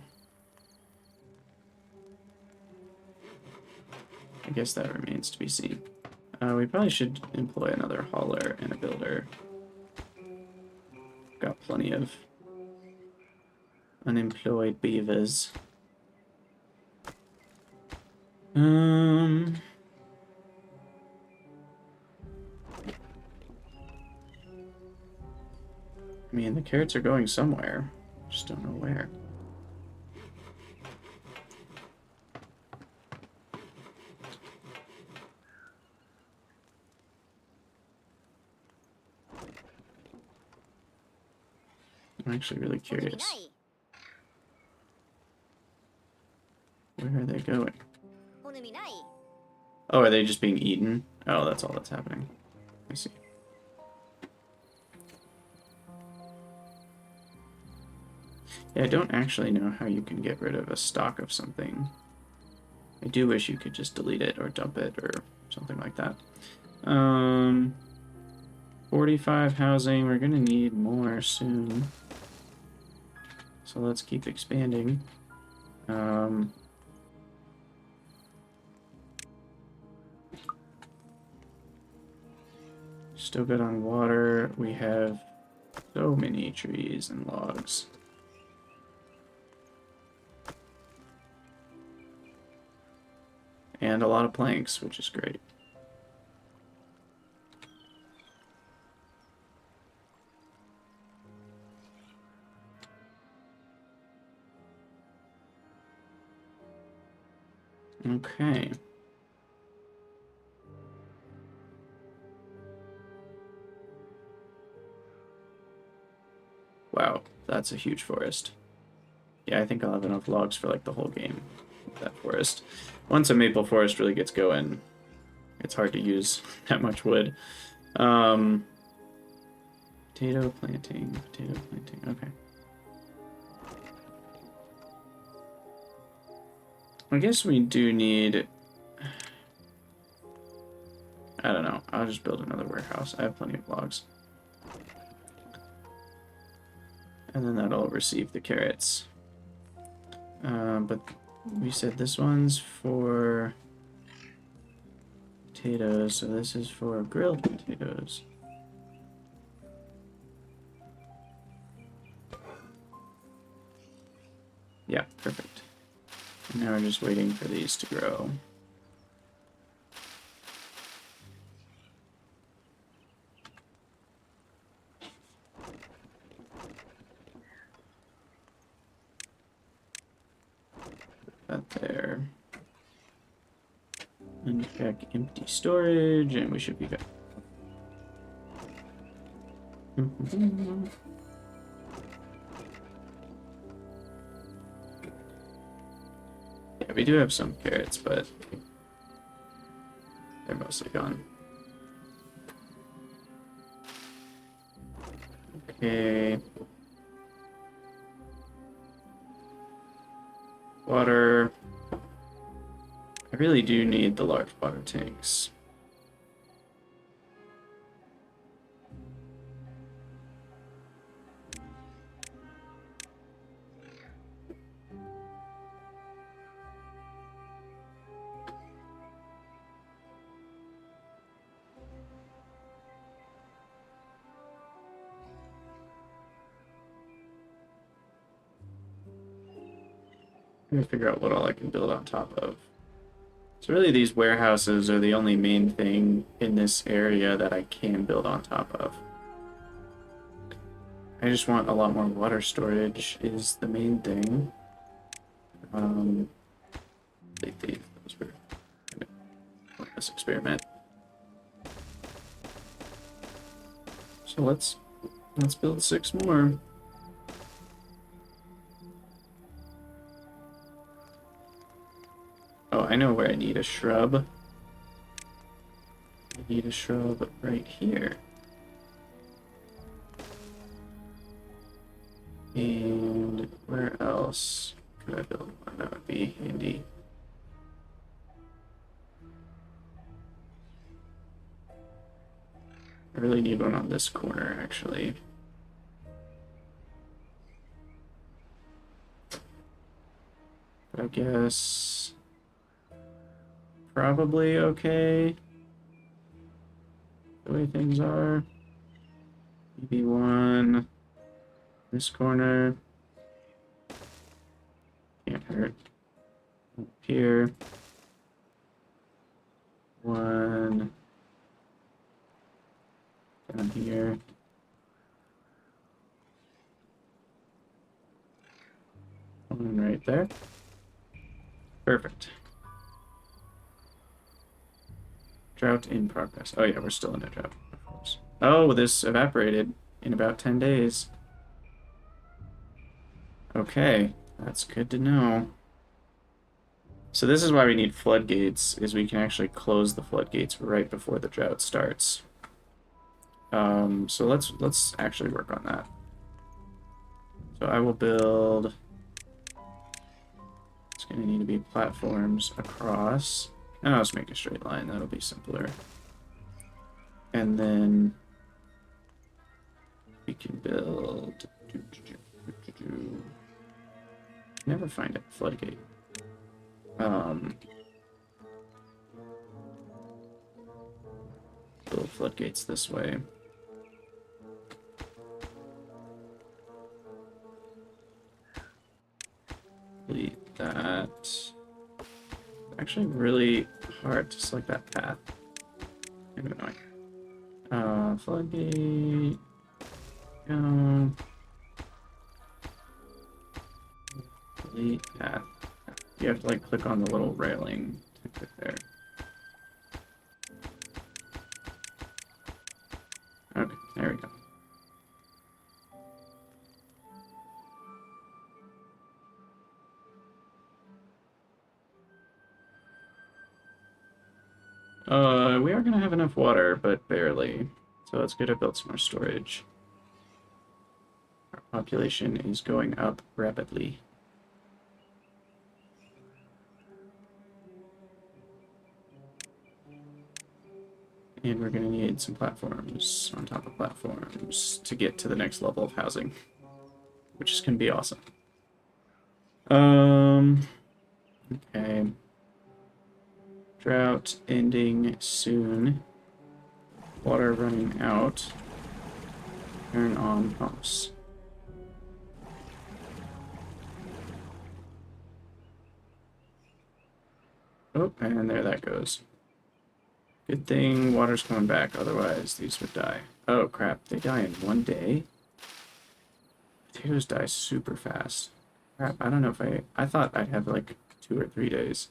I guess that remains to be seen. We probably should employ another hauler and a builder. Got plenty of unemployed beavers. I mean, the carrots are going somewhere. Just don't know where. I'm actually really curious. Where are they going? Oh, are they just being eaten? Oh, that's all that's happening. I see. Yeah, I don't actually know how you can get rid of a stock of something. I do wish you could just delete it or dump it or something like that. 45 housing. We're gonna need more soon. So let's keep expanding. Still good on water. We have so many trees and logs. And a lot of planks, which is great. Okay. Wow, that's a huge forest. Yeah, I think I'll have enough logs for like the whole game with that forest. Once a maple forest really gets going, it's hard to use that much wood. Potato planting, okay. I guess we do need... I don't know, I'll just build another warehouse. I have plenty of logs. And then that'll receive the carrots. But we said this one's for potatoes, so this is for grilled potatoes. Yeah, perfect. And now we're just waiting for these to grow. Put that there. Uncheck empty storage, and we should be good. Yeah, we do have some carrots, but they're mostly gone. Okay. Water. I really do need the large water tanks. Let me figure out what all I can build on top of. So really these warehouses are the only main thing in this area that I can build on top of. I just want a lot more water storage is the main thing. Those were this experiment. So let's build 6 more. Oh, I know where I need a shrub. I need a shrub right here. And where else could I build one that would be handy? I really need one on this corner, actually. But I guess probably okay the way things are. Maybe one this corner. Can't hurt. Up here. One down here. One right there. Perfect. Drought in progress. Oh yeah, we're still in a drought, of course. Oh, this evaporated in about 10 days. Okay, that's good to know. So this is why we need floodgates, is we can actually close the floodgates right before the drought starts. So let's actually work on that. So I will build... It's going to need to be platforms across. And I'll just make a straight line, that'll be simpler. And then we can build... Never find a floodgate. Build floodgates this way. Delete that. Actually, really hard to select that path. Kind of annoying. Floodgate. Go. Delete path. You have to like click on the little railing to click there. Okay, there we go. We are gonna have enough water, but barely. So let's get to build some more storage. Our population is going up rapidly. And we're gonna need some platforms on top of platforms to get to the next level of housing, which is gonna be awesome. Okay. Drought ending soon. Water running out. Turn on pumps. Oh, and there that goes. Good thing water's coming back, otherwise these would die. Oh crap, they die in 1 day? Potatoes die super fast. Crap, I don't know if I thought I'd have like 2 or 3 days.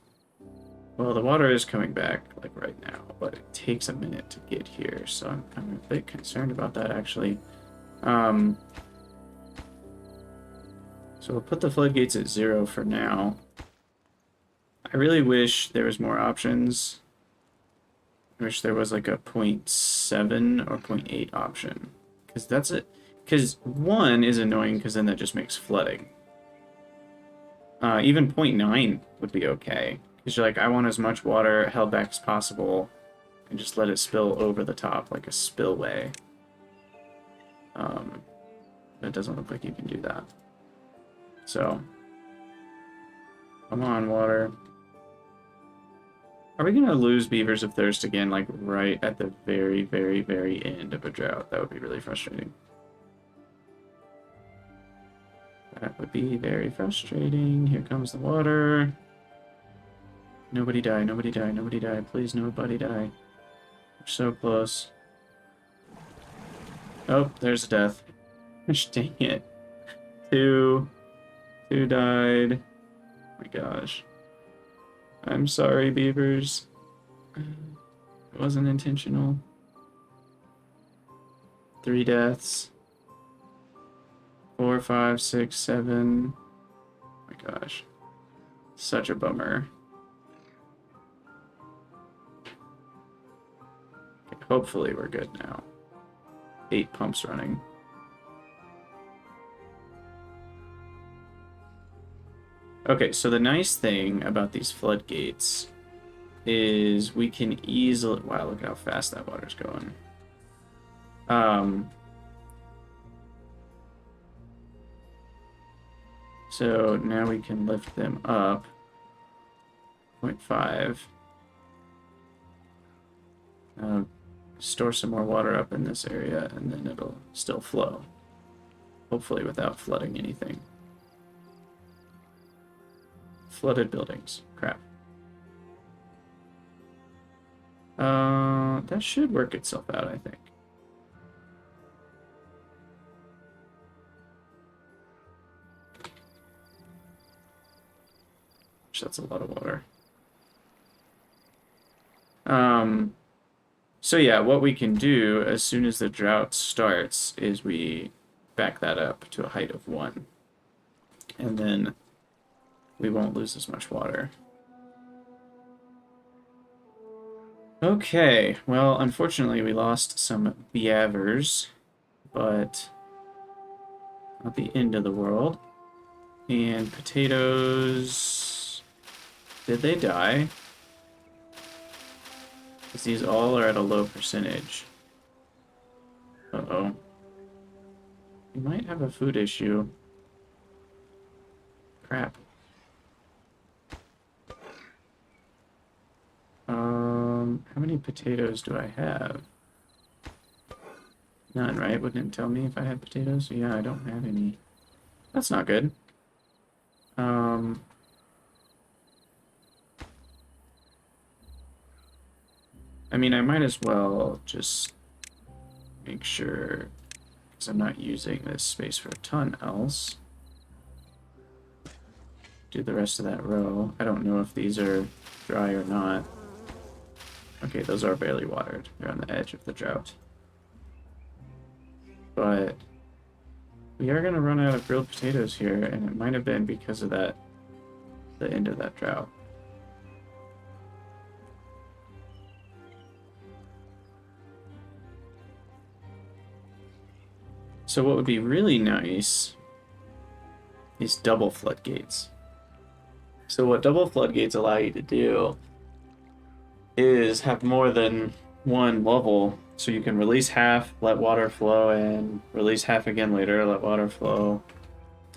Well, the water is coming back, like, right now, but it takes a minute to get here, so I'm a bit concerned about that, actually. So we'll put the floodgates at 0 for now. I really wish there was more options. I wish there was, like, a 0.7 or 0.8 option. Because that's it. Because 1 is annoying, because then that just makes flooding. Even 0.9 would be okay. Because you're like, I want as much water held back as possible, and just let it spill over the top like a spillway. But it doesn't look like you can do that. So, come on, water. Are we gonna lose beavers of thirst again, like right at the very, very, very end of a drought? That would be really frustrating. That would be very frustrating. Here comes the water. Nobody die, nobody die, nobody die. Please, nobody die. We're so close. Oh, there's a death. Dang it. Two died. Oh my gosh. I'm sorry, beavers. It wasn't intentional. 3 deaths. 4, 5, 6, 7. Oh my gosh. Such a bummer. Okay, hopefully we're good now. 8 pumps running. Okay, so the nice thing about these floodgates is we can easily... Wow, look how fast that water's going. So now we can lift them up. 0.5. Store some more water up in this area, and then it'll still flow. Hopefully without flooding anything. Flooded buildings. Crap. That should work itself out, I think. That's a lot of water. So yeah, what we can do as soon as the drought starts is we back that up to a height of 1. And then we won't lose as much water. Okay, well, unfortunately we lost some beavers, but not the end of the world. And potatoes... Did they die? Because these all are at a low percentage. Uh-oh. We might have a food issue. Crap. How many potatoes do I have? None, right? Wouldn't it tell me if I had potatoes? Yeah, I don't have any. That's not good. I mean, I might as well just make sure, because I'm not using this space for a ton else. Do the rest of that row. I don't know if these are dry or not. Okay, those are barely watered. They're on the edge of the drought. But we are going to run out of grilled potatoes here, and it might have been because of that, the end of that drought. So what would be really nice is double floodgates. So what double floodgates allow you to do is have more than one level, so you can release half, let water flow, and release half again later, let water flow.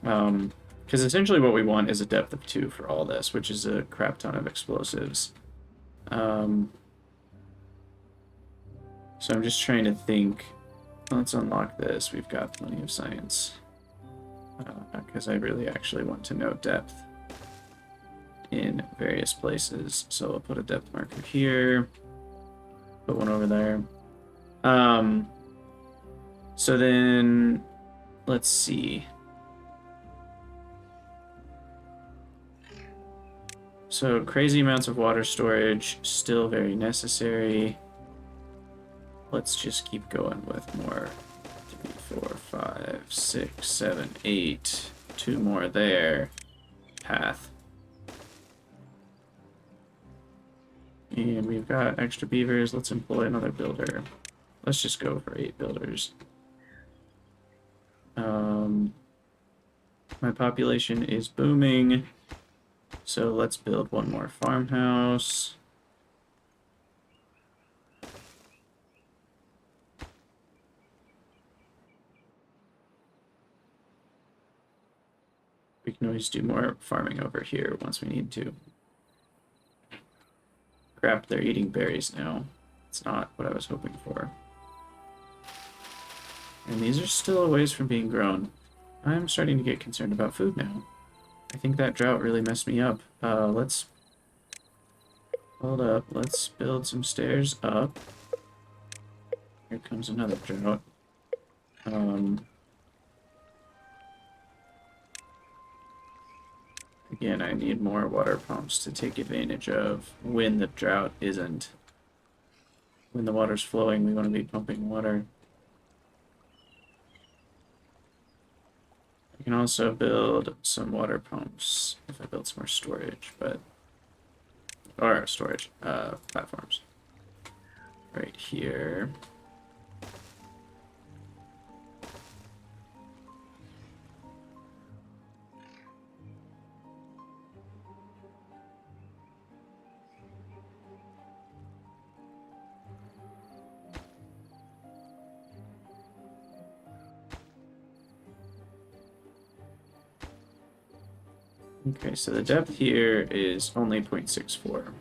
Because essentially what we want is a depth of 2 for all this, which is a crap ton of explosives. So I'm just trying to think. Let's unlock this. We've got plenty of science. Because I really actually want to know depth in various places. So I'll put a depth marker here. Put one over there. So then, let's see. So crazy amounts of water storage, still very necessary. Let's just keep going with more. 3, 4, 5, 6, 7, 8. 2 more there. Path. And we've got extra beavers. Let's employ another builder. Let's just go for 8 builders. My population is booming. So let's build one more farmhouse. We can always do more farming over here once we need to. Crap, they're eating berries now. It's not what I was hoping for. And these are still a ways from being grown. I'm starting to get concerned about food now. I think that drought really messed me up. Let's... Hold up. Let's build some stairs up. Here comes another drought. Again, I need more water pumps to take advantage of when the drought isn't. When the water's flowing, we want to be pumping water. I can also build some water pumps if I build some more storage, but... Or storage, platforms. Right here. Okay, so the depth here is only 0.64.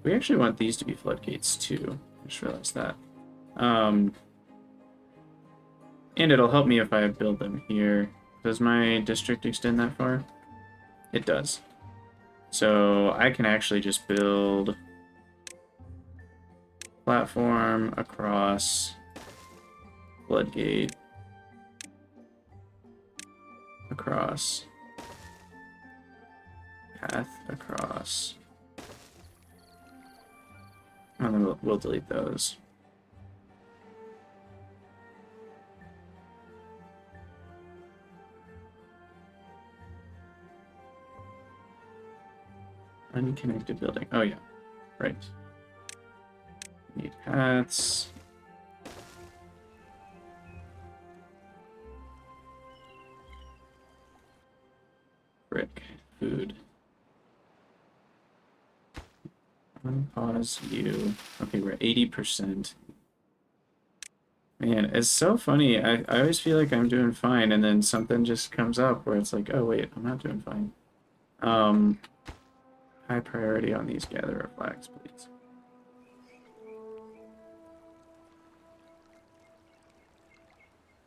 We actually want these to be floodgates too. I just realized that. And it'll help me if I build them here. Does my district extend that far? It does. So I can actually just build platform across, floodgate across, path across, and then we'll delete those. Unconnected building. Oh yeah, right. Need paths. Brick. Food. Unpause you. Okay, we're at 80%. Man, it's so funny. I always feel like I'm doing fine, and then something just comes up where it's like, oh wait, I'm not doing fine. Um, High priority on these gatherer flags, please.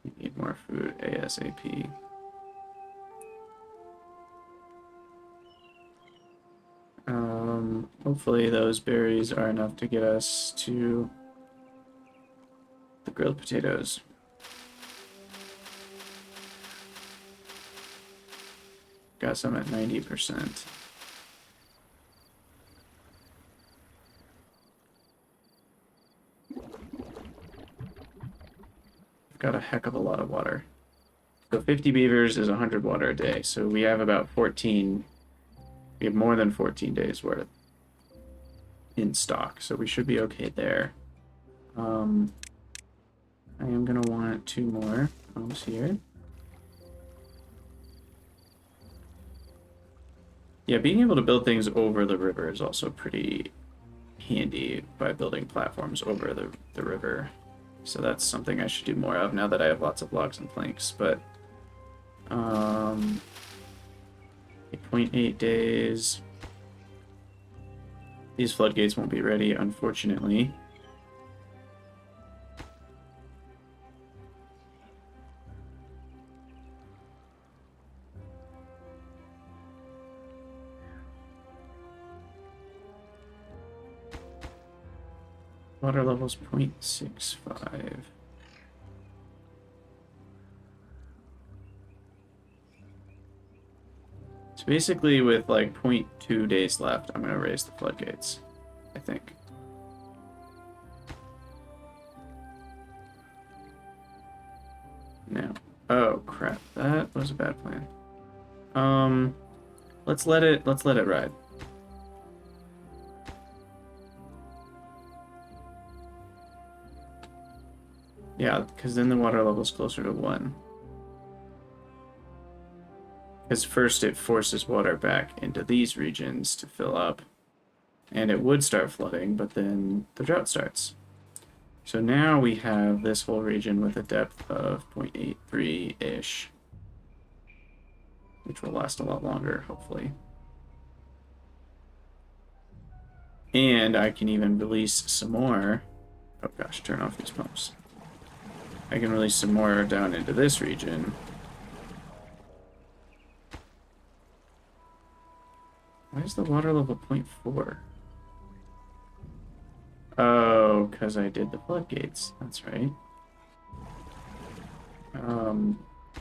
We need more food ASAP. Hopefully those berries are enough to get us to the grilled potatoes. Got some at 90%. I've got a heck of a lot of water. So 50 beavers is 100 water a day. So we have about 14. We have more than 14 days worth in stock. So we should be okay there. I am going to want 2 more homes here. Yeah, being able to build things over the river is also pretty handy by building platforms over the river. So that's something I should do more of now that I have lots of logs and planks. But 8.8 days. These floodgates won't be ready, unfortunately. Water level's 0.65. So basically with like 0.2 days left, I'm going to raise the floodgates, I think. No. Oh crap, that was a bad plan. Let's let it ride. Yeah, because then the water level's closer to 1. Because first it forces water back into these regions to fill up. And it would start flooding, but then the drought starts. So now we have this whole region with a depth of 0.83-ish. Which will last a lot longer, hopefully. And I can even release some more. Oh gosh, turn off these pumps. I can release some more down into this region. Why is the water level 0.4? Oh, because I did the floodgates. That's right.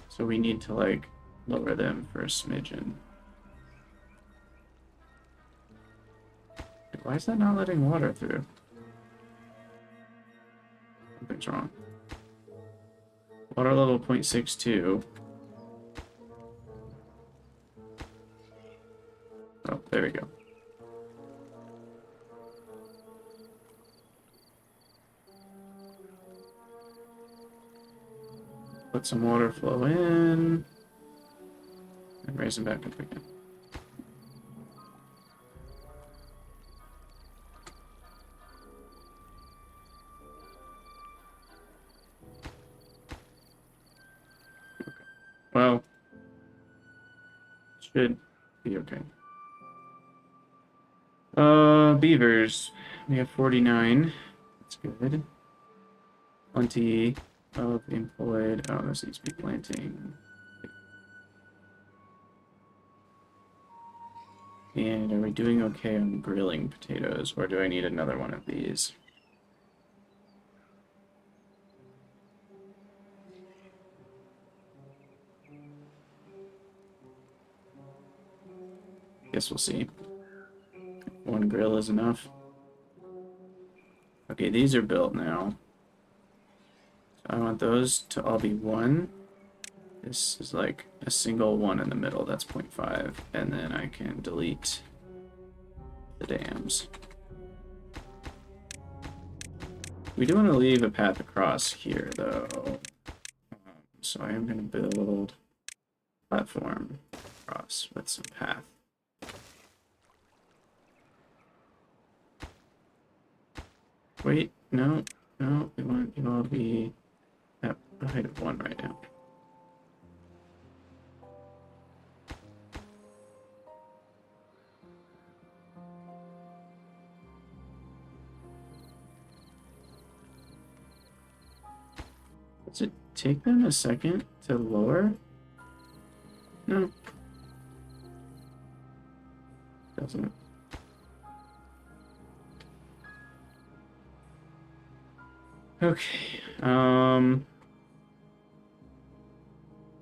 So we need to, like, lower them for a smidgen. Why is that not letting water through? Something's wrong. Water level 0.62. Oh, there we go. Let some water flow in. And raise them back up again. Okay. Well, should be okay. Beavers. We have 49. That's good. Plenty of employed. Oh, this needs to be planting. And are we doing okay on grilling potatoes, or do I need another one of these? Guess we'll see. One grill is enough. Okay, these are built now. So I want those to all be 1. This is like a single 1 in the middle, that's 0.5. And then I can delete the dams. We do want to leave a path across here, though. So I am going to build a platform across with some path. Wait, no, we want you all to be a height of 1 right now. Does it take them a second to lower? No. Doesn't. Okay.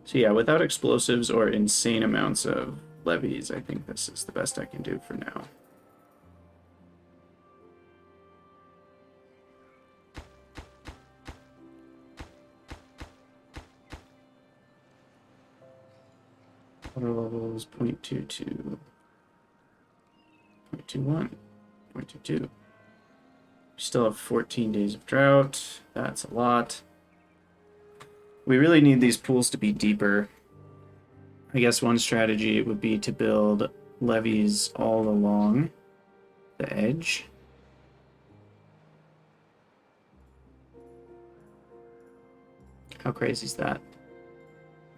So yeah, without explosives or insane amounts of levies, I think this is the best I can do for now. Water levels 0.22, 0.21, 0.22. We still have 14 days of drought. That's a lot. We really need these pools to be deeper. I guess one strategy would be to build levees all along the edge. How crazy is that?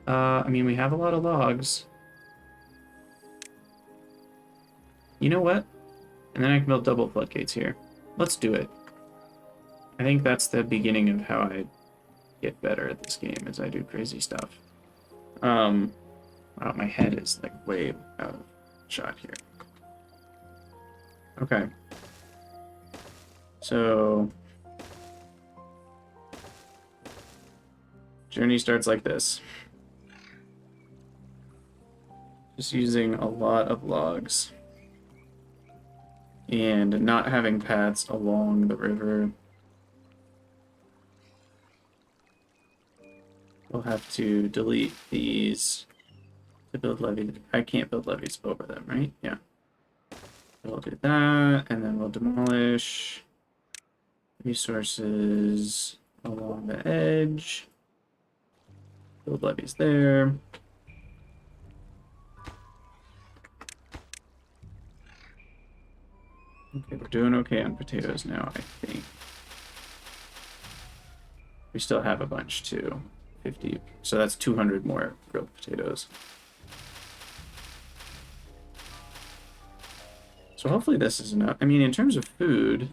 I mean, we have a lot of logs. You know what? And then I can build double floodgates here. Let's do it. I think that's the beginning of how I get better at this game, as I do crazy stuff. Wow, my head is like way out of shot here. Okay. So journey starts like this. Just using a lot of logs. And not having paths along the river. We'll have to delete these to build levees. I can't build levees over them, right? Yeah. We'll do that, and then we'll demolish resources along the edge. Build levees there. Okay, we're doing okay on potatoes now, I think. We still have a bunch too. 50. So that's 200 more grilled potatoes. So hopefully this is enough. I mean, in terms of food,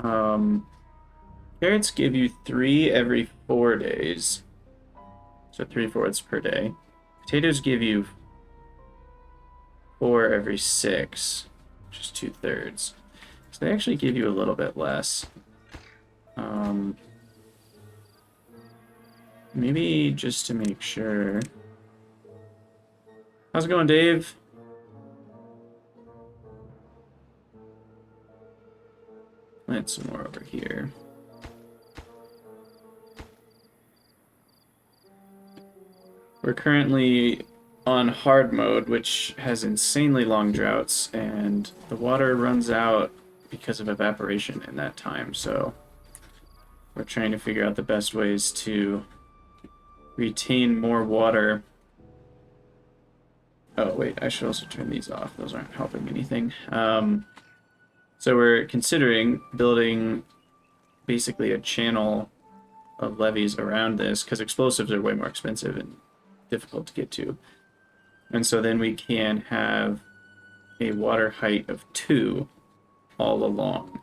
carrots give you 3 every 4 days. So 3/4 per day. Potatoes give you 4 every 6. Which is 2/3. So they actually give you a little bit less. Maybe just to make sure. How's it going, Dave? Plant some more over here. We're currently on hard mode, which has insanely long droughts, and the water runs out because of evaporation in that time, so we're trying to figure out the best ways to retain more water. Oh, wait, I should also turn these off. Those aren't helping anything. So we're considering building basically a channel of levees around this, because explosives are way more expensive and difficult to get to. And so then we can have a water height of 2 all along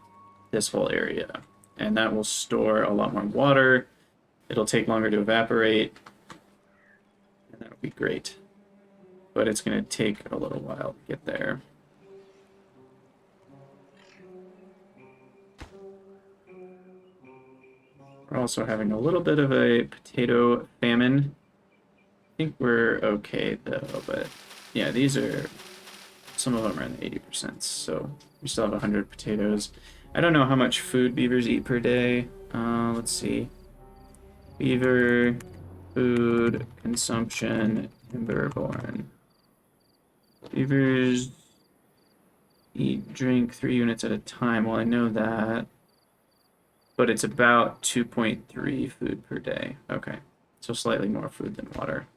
this whole area. And that will store a lot more water. It'll take longer to evaporate. And that'll be great. But it's going to take a little while to get there. We're also having a little bit of a potato famine. I think we're okay though, but yeah, these are, some of them are in the 80%, so we still have 100 potatoes. I don't know how much food beavers eat per day. Let's see. Beaver, food, consumption, Timberborn. Beavers drink 3 units at a time. Well, I know that. But it's about 2.3 food per day. Okay. So slightly more food than water.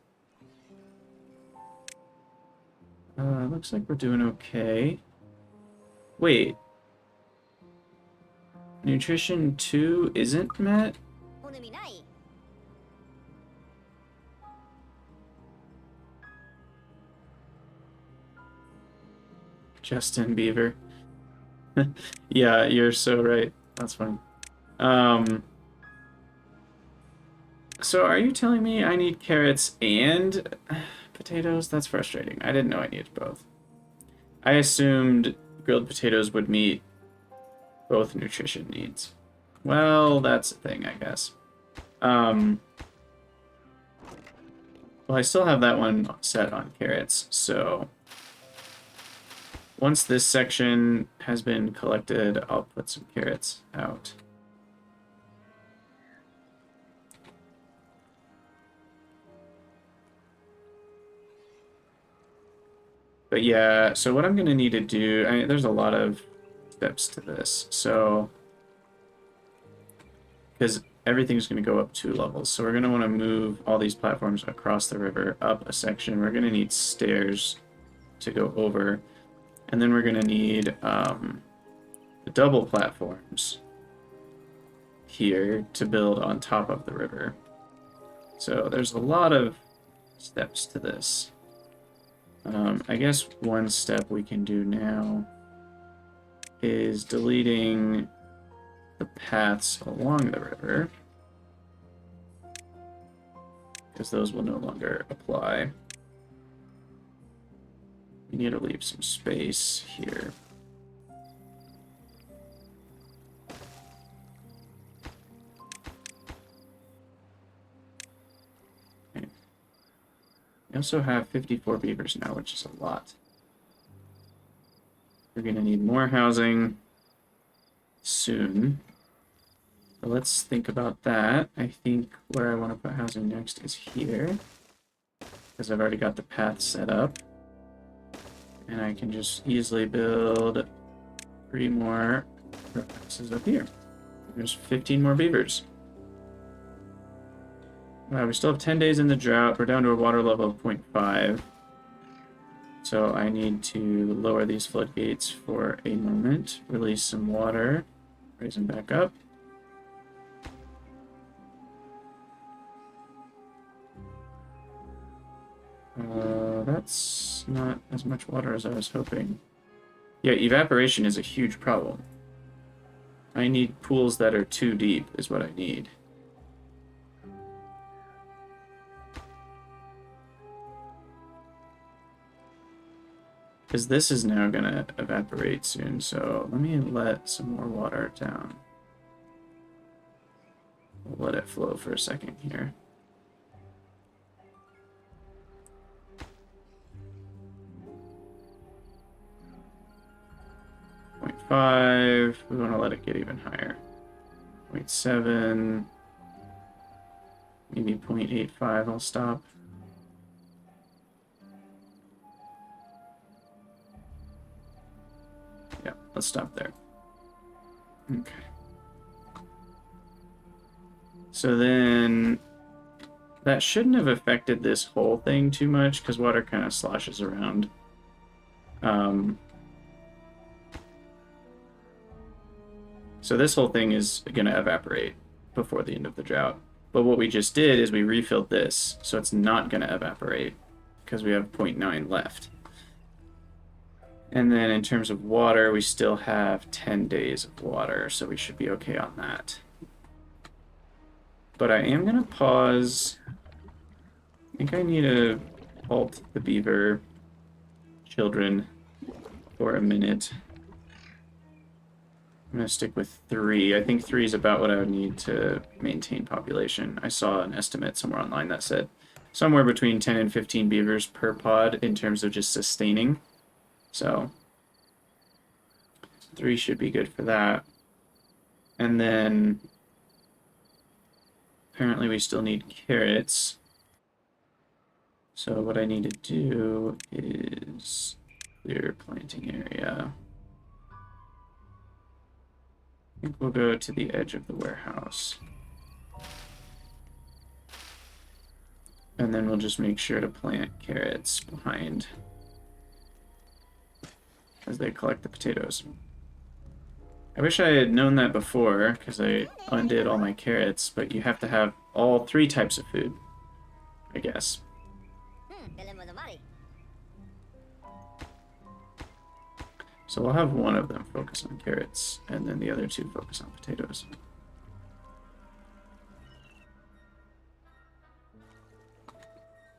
Looks like we're doing okay. Wait. Nutrition 2 isn't met? Justin Bieber. Yeah, you're so right. That's funny. So are you telling me I need carrots and potatoes? That's frustrating. I didn't know I needed both. I assumed grilled potatoes would meet both nutrition needs. Well, that's a thing, I guess. Well, I still have that one set on carrots, so once this section has been collected, I'll put some carrots out. But yeah, so what I'm going to need to do, there's a lot of steps to this. So, because everything's going to go up 2 levels. So we're going to want to move all these platforms across the river up a section. We're going to need stairs to go over. And then we're going to need the double platforms here to build on top of the river. So there's a lot of steps to this. I guess one step we can do now is deleting the paths along the river, because those will no longer apply. We need to leave some space here. Okay. We also have 54 beavers now, which is a lot. We're going to need more housing soon. So let's think about that. I think where I want to put housing next is here, because I've already got the path set up. And I can just easily build 3 more houses up here. There's 15 more beavers. Wow, we still have 10 days in the drought. We're down to a water level of 0.5. So I need to lower these floodgates for a moment, release some water, raise them back up. That's not as much water as I was hoping. Yeah, evaporation is a huge problem. I need pools that are 2 deep is what I need. Because this is now going to evaporate soon, so let me let some more water down. We'll let it flow for a second here. .5, we want to let it get even higher. 0.7, maybe 0.85, I'll stop. Yeah, let's stop there. Okay. So then, that shouldn't have affected this whole thing too much, because water kind of sloshes around. So this whole thing is going to evaporate before the end of the drought. But what we just did is we refilled this, so it's not going to evaporate, because we have 0.9 left. And then in terms of water, we still have 10 days of water, so we should be okay on that. But I am going to pause. I think I need to halt the beaver children for a minute. I'm going to stick with 3. I think 3 is about what I would need to maintain population. I saw an estimate somewhere online that said somewhere between 10 and 15 beavers per pod in terms of just sustaining. So 3 should be good for that. And then apparently we still need carrots. So what I need to do is clear planting area. I think we'll go to the edge of the warehouse. And then we'll just make sure to plant carrots behind as they collect the potatoes. I wish I had known that before, because I undid all my carrots, but you have to have all 3 types of food, I guess. So we'll have one of them focus on carrots, and then the other two focus on potatoes.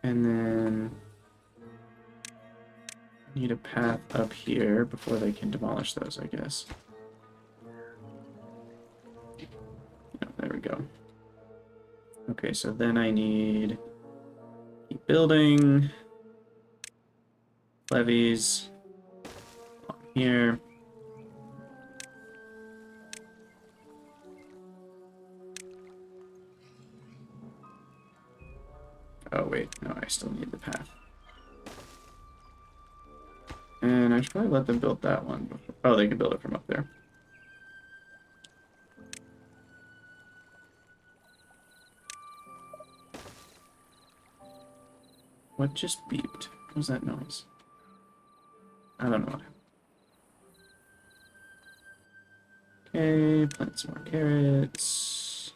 And then need a path up here before they can demolish those, I guess. Oh, there we go. Okay, so then I need keep building levees on here. Oh wait, no, I still need the path. And I should probably let them build that one before. Oh, they can build it from up there. What just beeped? What was that noise? I don't know what happened. Okay, plant some more carrots.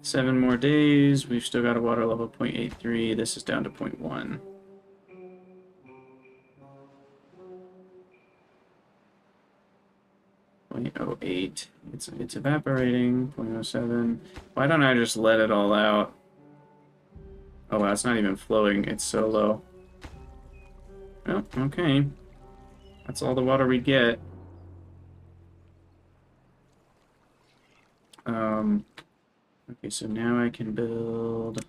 Seven more days. We've still got a water level 0.83. This is down to 0.1. 0.08. It's evaporating. 0.07. Why don't I just let it all out? Oh wow, it's not even flowing. It's so low. Oh, okay. That's all the water we get. Okay, so now I can build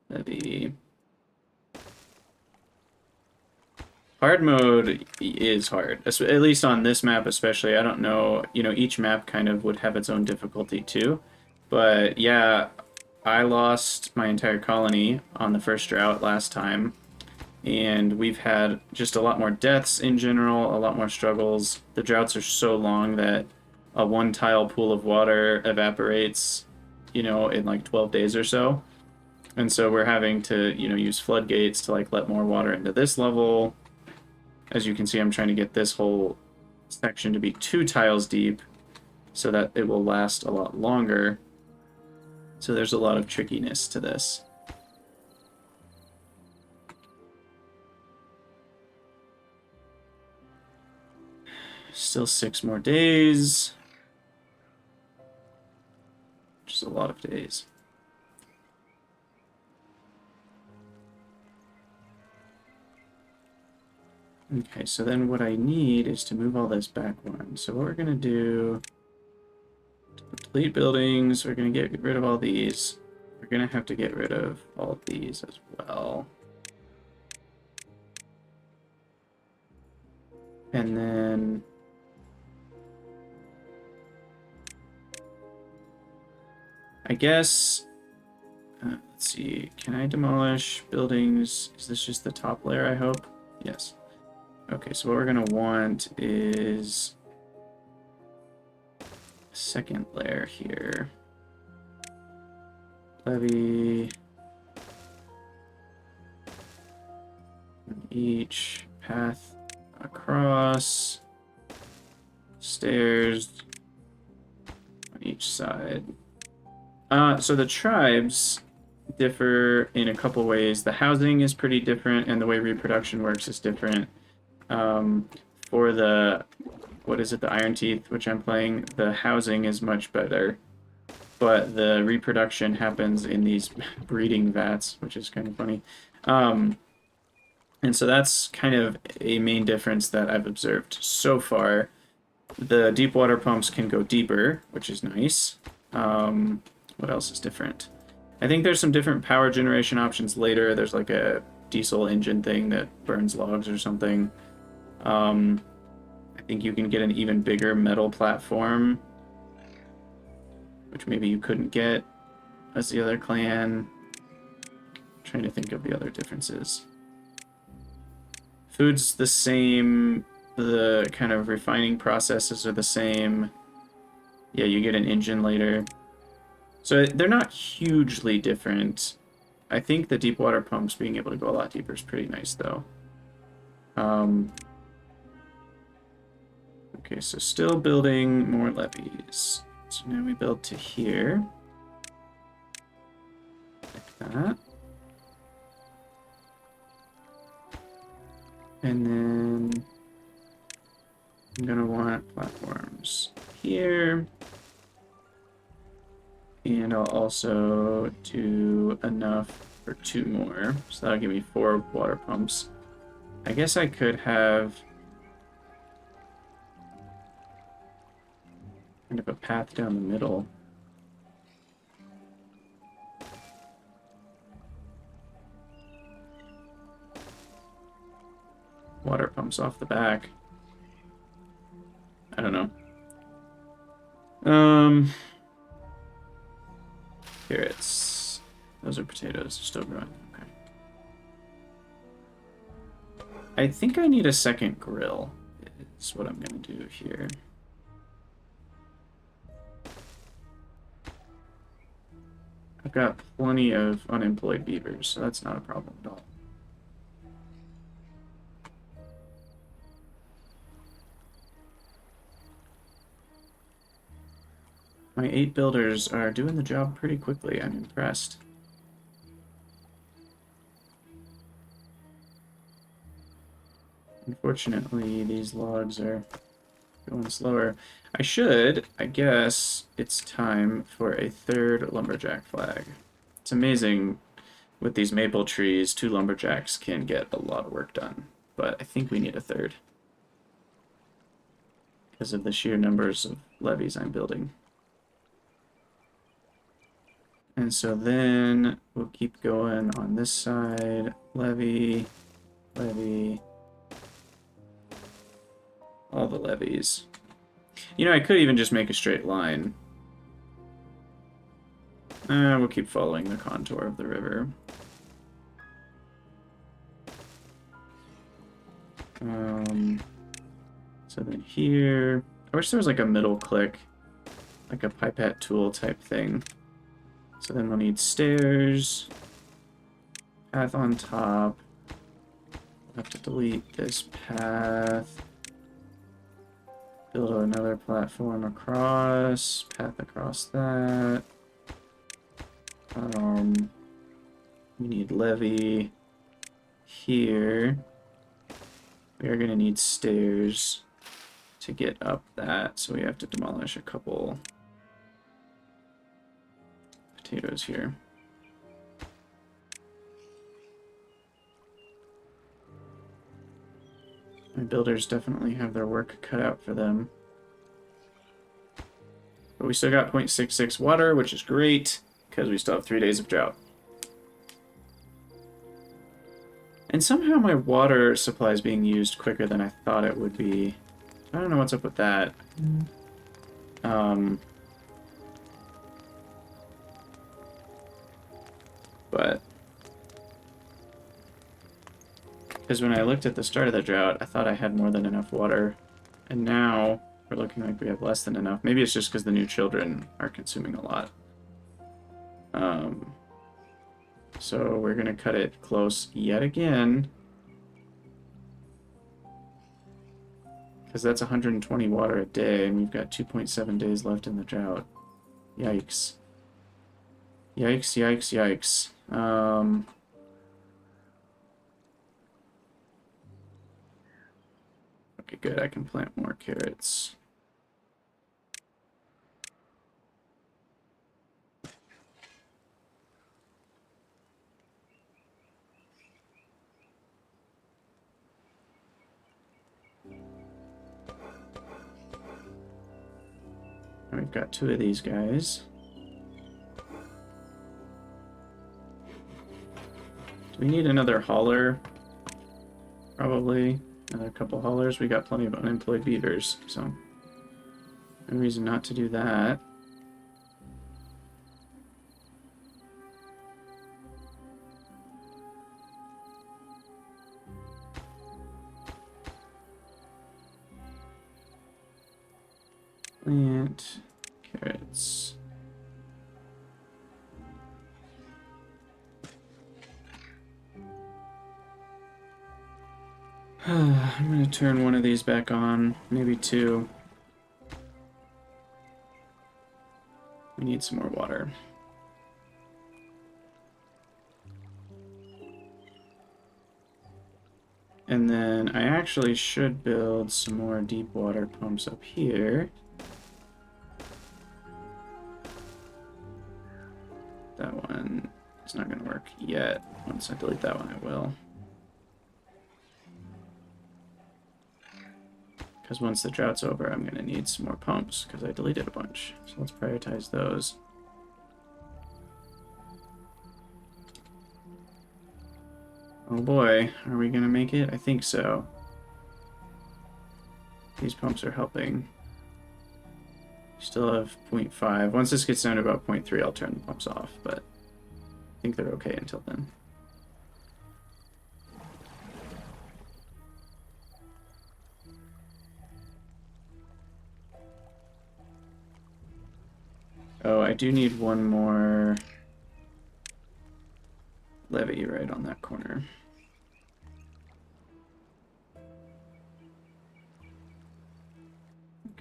levee. Hard mode is hard, at least on this map especially. I don't know, you know, each map kind of would have its own difficulty too. But yeah, I lost my entire colony on the first drought last time. And we've had just a lot more deaths in general, a lot more struggles. The droughts are so long that a one-tile pool of water evaporates, you know, in like 12 days or so. And so we're having to, you know, use floodgates to like let more water into this level. As you can see, I'm trying to get this whole section to be 2 tiles deep so that it will last a lot longer. So there's a lot of trickiness to this. Still 6 more days. Just a lot of days. Okay, so then what I need is to move all this back one. So what we're going to do, to complete buildings, we're going to get rid of all these. We're going to have to get rid of all of these as well. And then I guess, let's see, can I demolish buildings? Is this just the top layer, I hope? Yes. Okay, so what we're going to want is a second layer here. Levee. Each path across. Stairs on each side. So the tribes differ in a couple ways. The housing is pretty different, and the way reproduction works is different. For the, what is it, the Iron Teeth, which I'm playing, the housing is much better. But the reproduction happens in these breeding vats, which is kind of funny. And so that's kind of a main difference that I've observed so far. The deep water pumps can go deeper, which is nice. What else is different? I think there's some different power generation options later. There's like a diesel engine thing that burns logs or something. I think you can get an even bigger metal platform, which maybe you couldn't get as the other clan. I'm trying to think of the other differences. Food's the same. The kind of refining processes are the same. Yeah, you get an engine later. So they're not hugely different. I think the deep water pumps being able to go a lot deeper is pretty nice, though. Okay, so still building more levees. So now we build to here. Like that. And then I'm gonna want platforms here. And I'll also do enough for 2 more. So that'll give me 4 water pumps. I guess I could have kind of a path down the middle. Water pumps off the back. I don't know. Carrots. Those are potatoes. They're still growing. Okay. I think I need a second grill, is what I'm going to do here. I've got plenty of unemployed beavers, so that's not a problem at all. My 8 builders are doing the job pretty quickly. I'm impressed. Unfortunately, these logs are going slower. I guess it's time for a 3rd lumberjack flag. It's amazing with these maple trees, 2 lumberjacks can get a lot of work done, but I think we need a 3rd because of the sheer numbers of levees I'm building. And so then we'll keep going on this side. Levee, levee, all the levees. You know, I could even just make a straight line. We'll keep following the contour of the river. So then here, I wish there was like a middle click, like a pipette tool type thing. So then we'll need stairs, path on top. We'll have to delete this path. Build another platform across, path across that. We need levee here. We are going to need stairs to get up that, so we have to demolish a couple potatoes here. My builders definitely have their work cut out for them. But we still got 0.66 water, which is great, because we still have 3 days of drought. And somehow my water supply is being used quicker than I thought it would be. I don't know what's up with that. But because when I looked at the start of the drought, I thought I had more than enough water, and now we're looking like we have less than enough. Maybe it's just because the new children are consuming a lot. So we're gonna cut it close yet again, because that's 120 water a day, and we've got 2.7 days left in the drought. Yikes. Yikes, yikes, yikes. Okay, good, I can plant more carrots. We've got 2 of these guys. Do we need another hauler? Probably. Another couple haulers. We got plenty of unemployed beavers, so no reason not to do that. Plant carrots. I'm gonna turn one of these back on, maybe two. We need some more water. And then I actually should build some more deep water pumps up here. That one is not gonna work yet. Once I delete that one, it will. Because once the drought's over, I'm going to need some more pumps, because I deleted a bunch. So let's prioritize those. Oh boy, are we going to make it? I think so. These pumps are helping. Still have 0.5. Once this gets down to about 0.3, I'll turn the pumps off, but I think they're okay until then. Oh, I do need one more levee right on that corner.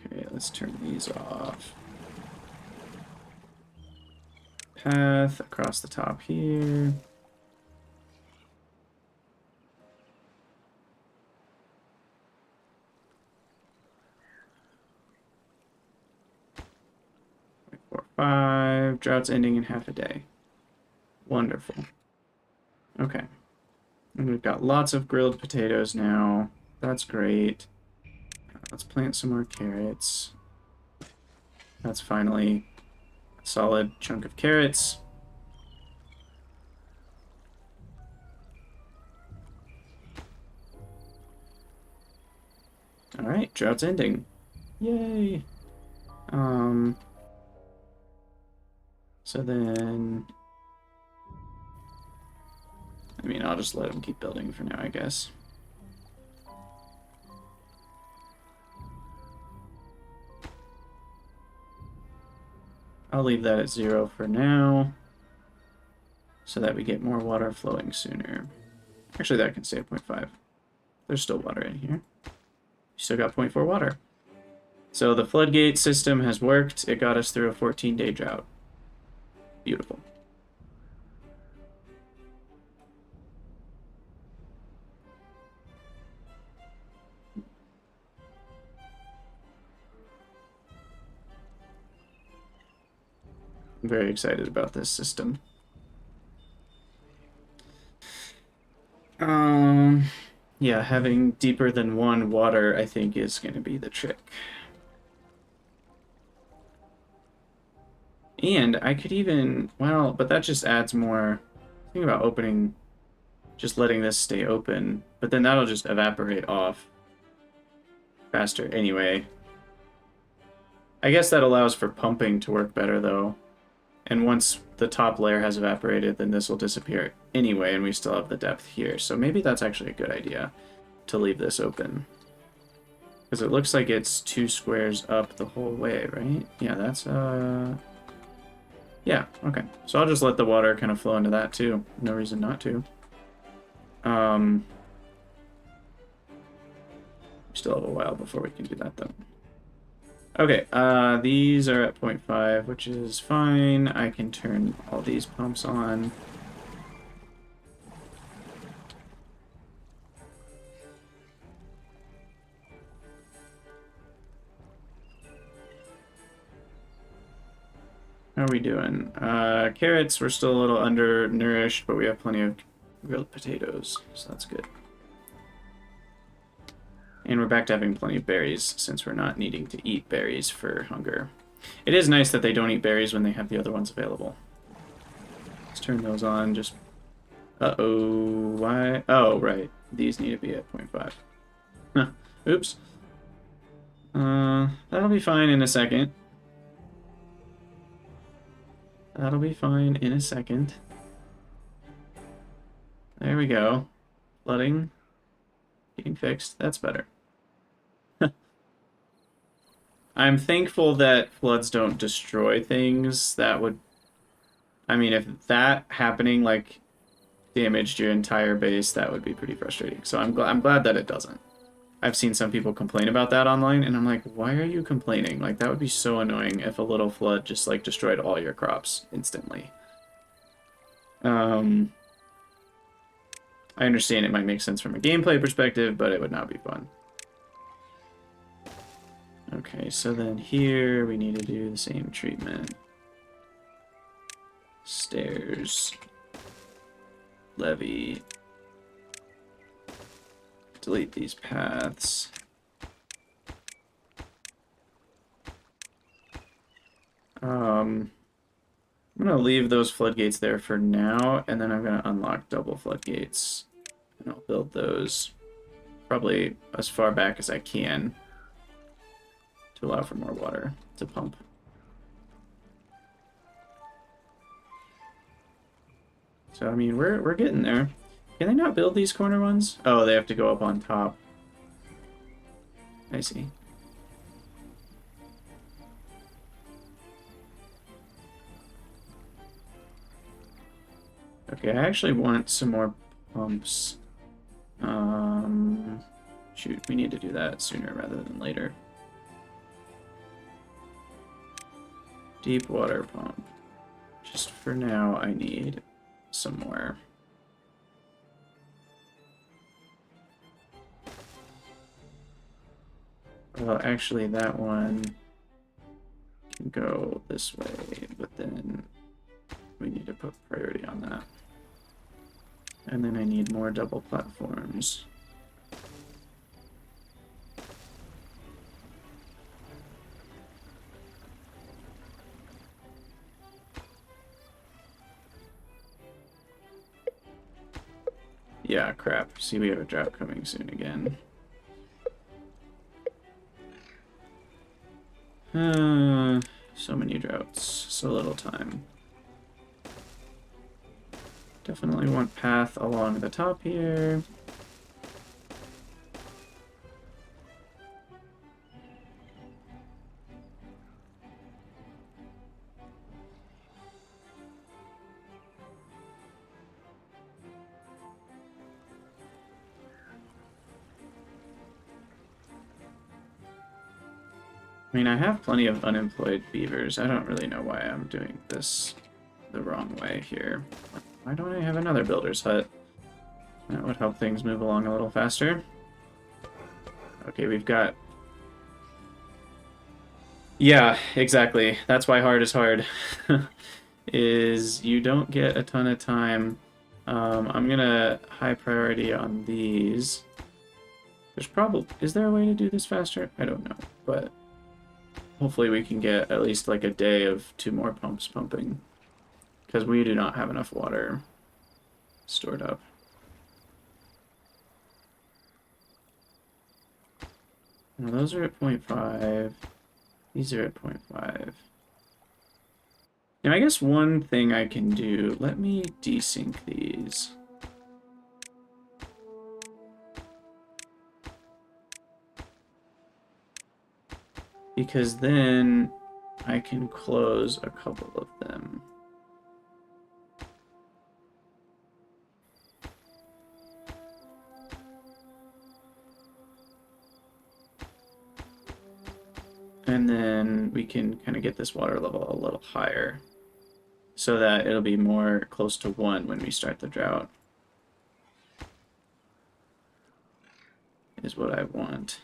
Okay, let's turn these off. Path across the top here. Four, five. Drought's ending in half a day. Wonderful. Okay. And we've got lots of grilled potatoes now. That's great. Let's plant some more carrots. That's finally a solid chunk of carrots. Alright, drought's ending. Yay! So then... I mean, I'll just let them keep building for now, I guess. I'll leave that at 0 for now, so that we get more water flowing sooner. Actually, that can stay at 0.5. There's still water in here. Still got 0.4 water. So the floodgate system has worked. It got us through a 14-day drought. Beautiful. I'm very excited about this system. Yeah, having deeper than 1 water, I think, is going to be the trick. And I could even, well, but that just adds more. Think about opening, just letting this stay open, but then that'll just evaporate off faster anyway. I guess that allows for pumping to work better, though. And once the top layer has evaporated, then this will disappear anyway, and we still have the depth here. So maybe that's actually a good idea to leave this open. Because it looks like it's 2 squares up the whole way, right? Yeah, that's, yeah, okay. So I'll just let the water kind of flow into that, too. No reason not to. Still have a while before we can do that, though. Okay, these are at 0.5, which is fine. I can turn all these pumps on. How are we doing? Carrots, we're still a little undernourished, but we have plenty of grilled potatoes, so that's good. And we're back to having plenty of berries, since we're not needing to eat berries for hunger. It is nice that they don't eat berries when they have the other ones available. Let's turn those on, just... Uh-oh, why? Oh, right. These need to be at 0.5. Huh. Oops. That'll be fine in a second. That'll be fine in a second. There we go. Flooding. Getting fixed. That's better. I'm thankful that floods don't destroy things. That would... I mean, if that happening, like... damaged your entire base, that would be pretty frustrating. So I'm glad that it doesn't. I've seen some people complain about that online, and I'm like, why are you complaining? Like, that would be so annoying if a little flood just, like, destroyed all your crops instantly. I understand it might make sense from a gameplay perspective, but it would not be fun. Okay, so then here we need to do the same treatment. Stairs. Levee. Delete these paths. I'm gonna leave those floodgates there for now, and then I'm gonna unlock double floodgates. And I'll build those probably as far back as I can to allow for more water to pump. So, I mean, we're getting there. Can they not build these corner ones? Oh, they have to go up on top. I see. Okay, I actually want some more pumps. Shoot, we need to do that sooner rather than later. Deep water pump. Just for now, I need some more. Well, actually, that one can go this way, but then we need to put priority on that. And then I need more double platforms. Yeah, crap. See, we have a drought coming soon again. So many droughts, so little time. Definitely want path along the top here. I mean, I have plenty of unemployed beavers. I don't really know why I'm doing this the wrong way here. Why don't I have another builder's hut? That would help things move along a little faster. Okay, we've got... Yeah, exactly. That's why hard is hard. Is you don't get a ton of time. I'm gonna high priority on these. There's probably... Is there a way to do this faster? I don't know, but... Hopefully we can get at least like a day of 2 more pumps pumping. Because we do not have enough water stored up. Now those are at 0.5. These are at 0.5. Now I guess one thing I can do, let me desync these. Because then I can close a couple of them. And then we can kind of get this water level a little higher so that it'll be more close to 1 when we start the drought. Is what I want.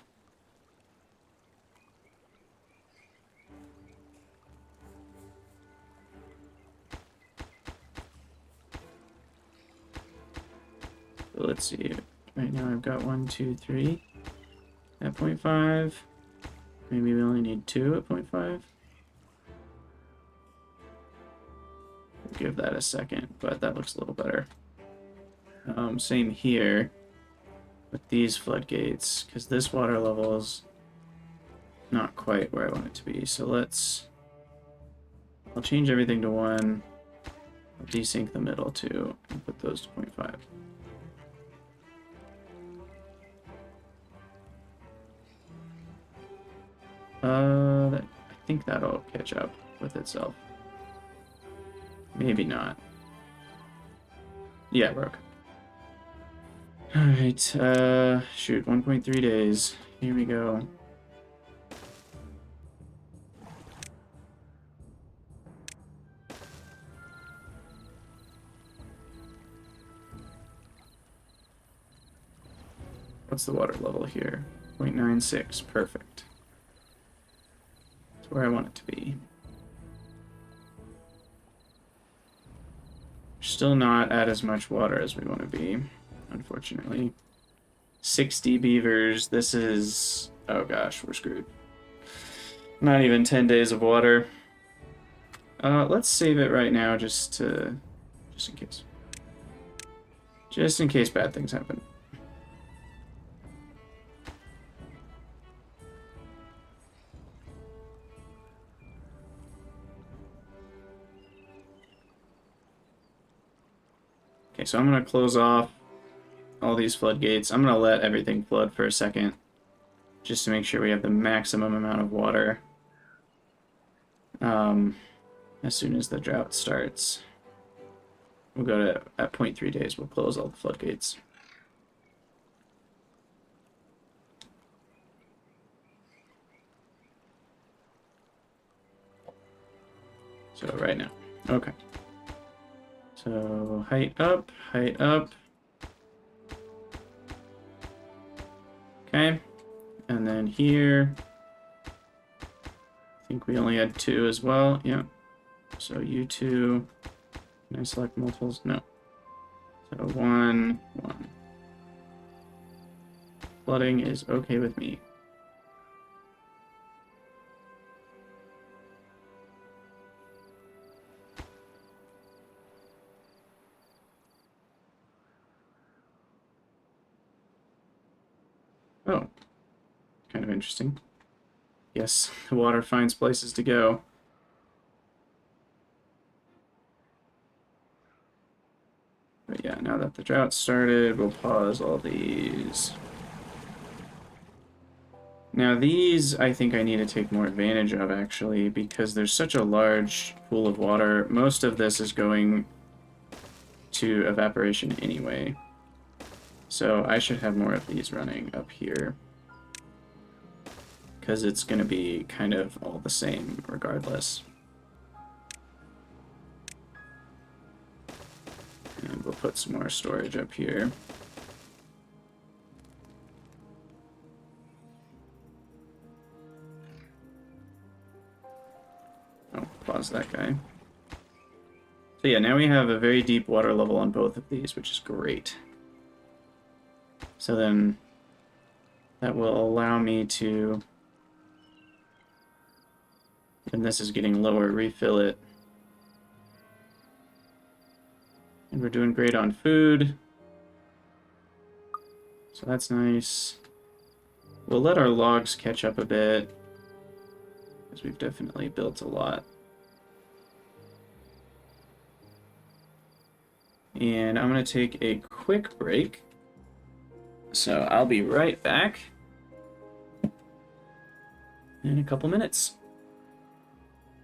So let's see. Right now I've got 1, 2, 3 at 0.5. Maybe we only need 2 at 0.5. Give that a second, but that looks a little better. Same here with these floodgates, because this water level is not quite where I want it to be. So I'll change everything to 1. I'll desync the middle too, and put those to 0.5. I think that'll catch up with itself. Maybe not. Yeah, we're okay. Alright, shoot, 1.3 days. Here we go. What's the water level here? 0.96, perfect. That's where I want it to be. Still not at as much water as we want to be, unfortunately. 60 beavers, this is... oh gosh, we're screwed. Not even 10 days of water. Let's save it right now just in case. Just in case bad things happen. Okay, so I'm going to close off all these floodgates. I'm going to let everything flood for a second, just to make sure we have the maximum amount of water as soon as the drought starts. We'll go to, at 0.3 days, we'll close all the floodgates. So right now, okay. So height up, height up. Okay, and then here, I think we only had 2 as well, yeah. So you 2, can I select multiples? No. So 1, 1. Flooding is okay with me. Oh, kind of interesting. Yes, the water finds places to go. But yeah, now that the drought started, we'll pause all these. Now these, I think I need to take more advantage of, actually, because there's such a large pool of water. Most of this is going to evaporation anyway. So I should have more of these running up here, because it's going to be kind of all the same regardless. And we'll put some more storage up here. Oh, pause that guy. So yeah, now we have a very deep water level on both of these, which is great. So then that will allow me to, and this is getting lower, refill it. And we're doing great on food. So that's nice. We'll let our logs catch up a bit, because we've definitely built a lot. And I'm going to take a quick break. So I'll be right back in a couple minutes.